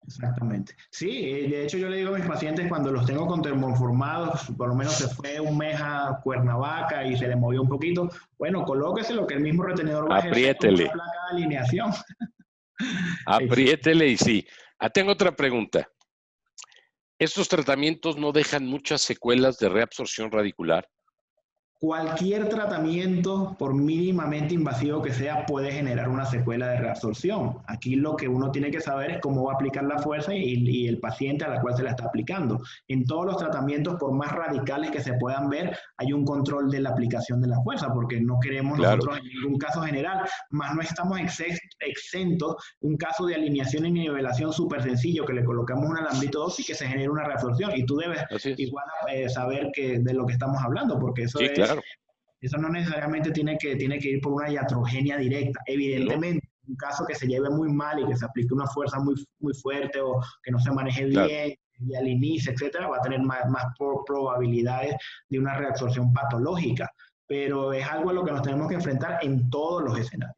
Exactamente. Sí, de hecho yo le digo a mis pacientes cuando los tengo con termoformados, por lo menos se fue un mes a Cuernavaca y se le movió un poquito, bueno, colóquese lo que el mismo retenedor va a ejercer como una placa de alineación. Apriétele y sí. Tengo otra pregunta. ¿Estos tratamientos no dejan muchas secuelas de reabsorción radicular? cualquier tratamiento, por mínimamente invasivo que sea, puede generar una secuela de reabsorción. Aquí lo que uno tiene que saber es cómo va a aplicar la fuerza y el paciente a la cual se la está aplicando. En todos los tratamientos, por más radicales que se puedan ver, hay un control de la aplicación de la fuerza, porque no queremos nosotros en ningún caso general, más no estamos exentos. Un caso de alineación y nivelación súper sencillo, que le colocamos un alambrito 2 y que se genere una reabsorción. Y tú debes igual saber de lo que estamos hablando, porque eso es... Claro. Eso no necesariamente tiene que ir por una iatrogenia directa. Evidentemente, no. Un caso que se lleve muy mal y que se aplique una fuerza muy, muy fuerte o que no se maneje bien y al inicio, etcétera, va a tener más probabilidades de una reabsorción patológica. Pero es algo a lo que nos tenemos que enfrentar en todos los escenarios.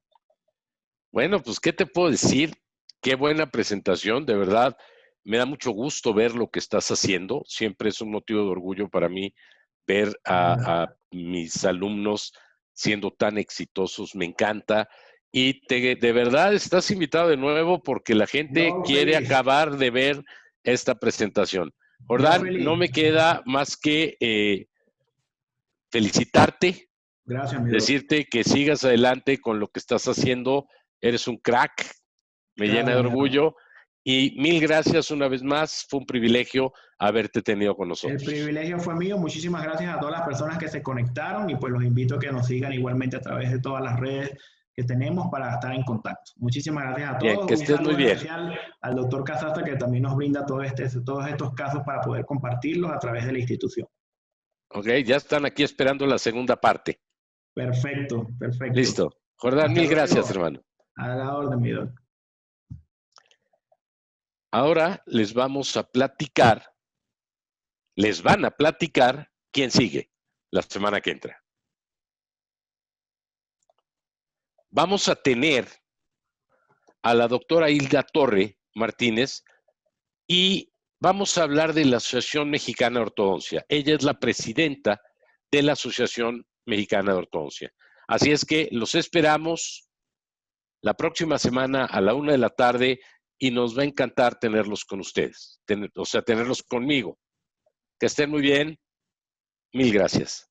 Bueno, pues, ¿qué te puedo decir? Qué buena presentación, de verdad. Me da mucho gusto ver lo que estás haciendo. Siempre es un motivo de orgullo para mí ver a mis alumnos siendo tan exitosos. Me encanta. Y de verdad estás invitado de nuevo porque la gente quiere acabar de ver esta presentación. Jordán, no me queda más que felicitarte. Gracias, mi decirte que sigas adelante con lo que estás haciendo. Eres un crack. Me llena de orgullo. Y mil gracias una vez más. Fue un privilegio haberte tenido con nosotros. El privilegio fue mío. Muchísimas gracias a todas las personas que se conectaron y pues los invito a que nos sigan igualmente a través de todas las redes que tenemos para estar en contacto. Muchísimas gracias a todos. Bien, que estés muy bien. Al doctor Casasta, que también nos brinda todos estos casos para poder compartirlos a través de la institución. Ok, ya están aquí esperando la segunda parte. Perfecto, perfecto. Listo. Jordán, mil gracias, hermano. A la orden, mi doctor. Ahora les vamos a platicar, les van a platicar quién sigue la semana que entra. Vamos a tener a la doctora Hilda Torre Martínez y vamos a hablar de la Asociación Mexicana de Ortodoncia. Ella es la presidenta de la Asociación Mexicana de Ortodoncia. Así es que los esperamos la próxima semana a la 1 de la tarde y nos va a encantar tenerlos con ustedes, tenerlos conmigo. Que estén muy bien. Mil gracias.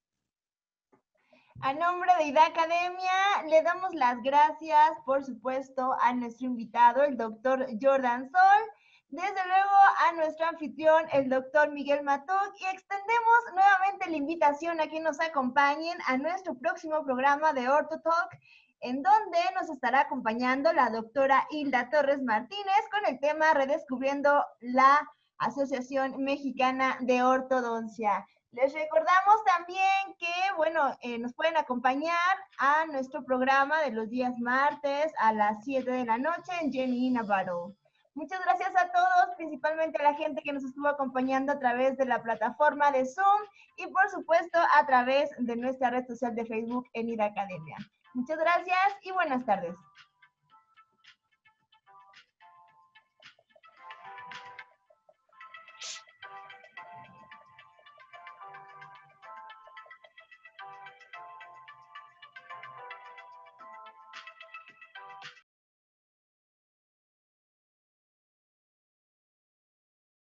A nombre de IDA Academia, le damos las gracias, por supuesto, a nuestro invitado, el doctor Jordan Sol, desde luego a nuestro anfitrión, el doctor Miguel Matuk, y extendemos nuevamente la invitación a que nos acompañen a nuestro próximo programa de Ortho Talk, en donde nos estará acompañando la doctora Hilda Torres Martínez con el tema Redescubriendo la Asociación Mexicana de Ortodoncia. Les recordamos también que, bueno, nos pueden acompañar a nuestro programa de los días martes a las 7 de la noche en Jenny Navarro. Muchas gracias a todos, principalmente a la gente que nos estuvo acompañando a través de la plataforma de Zoom y, por supuesto, a través de nuestra red social de Facebook en IDA Academia. Muchas gracias y buenas tardes.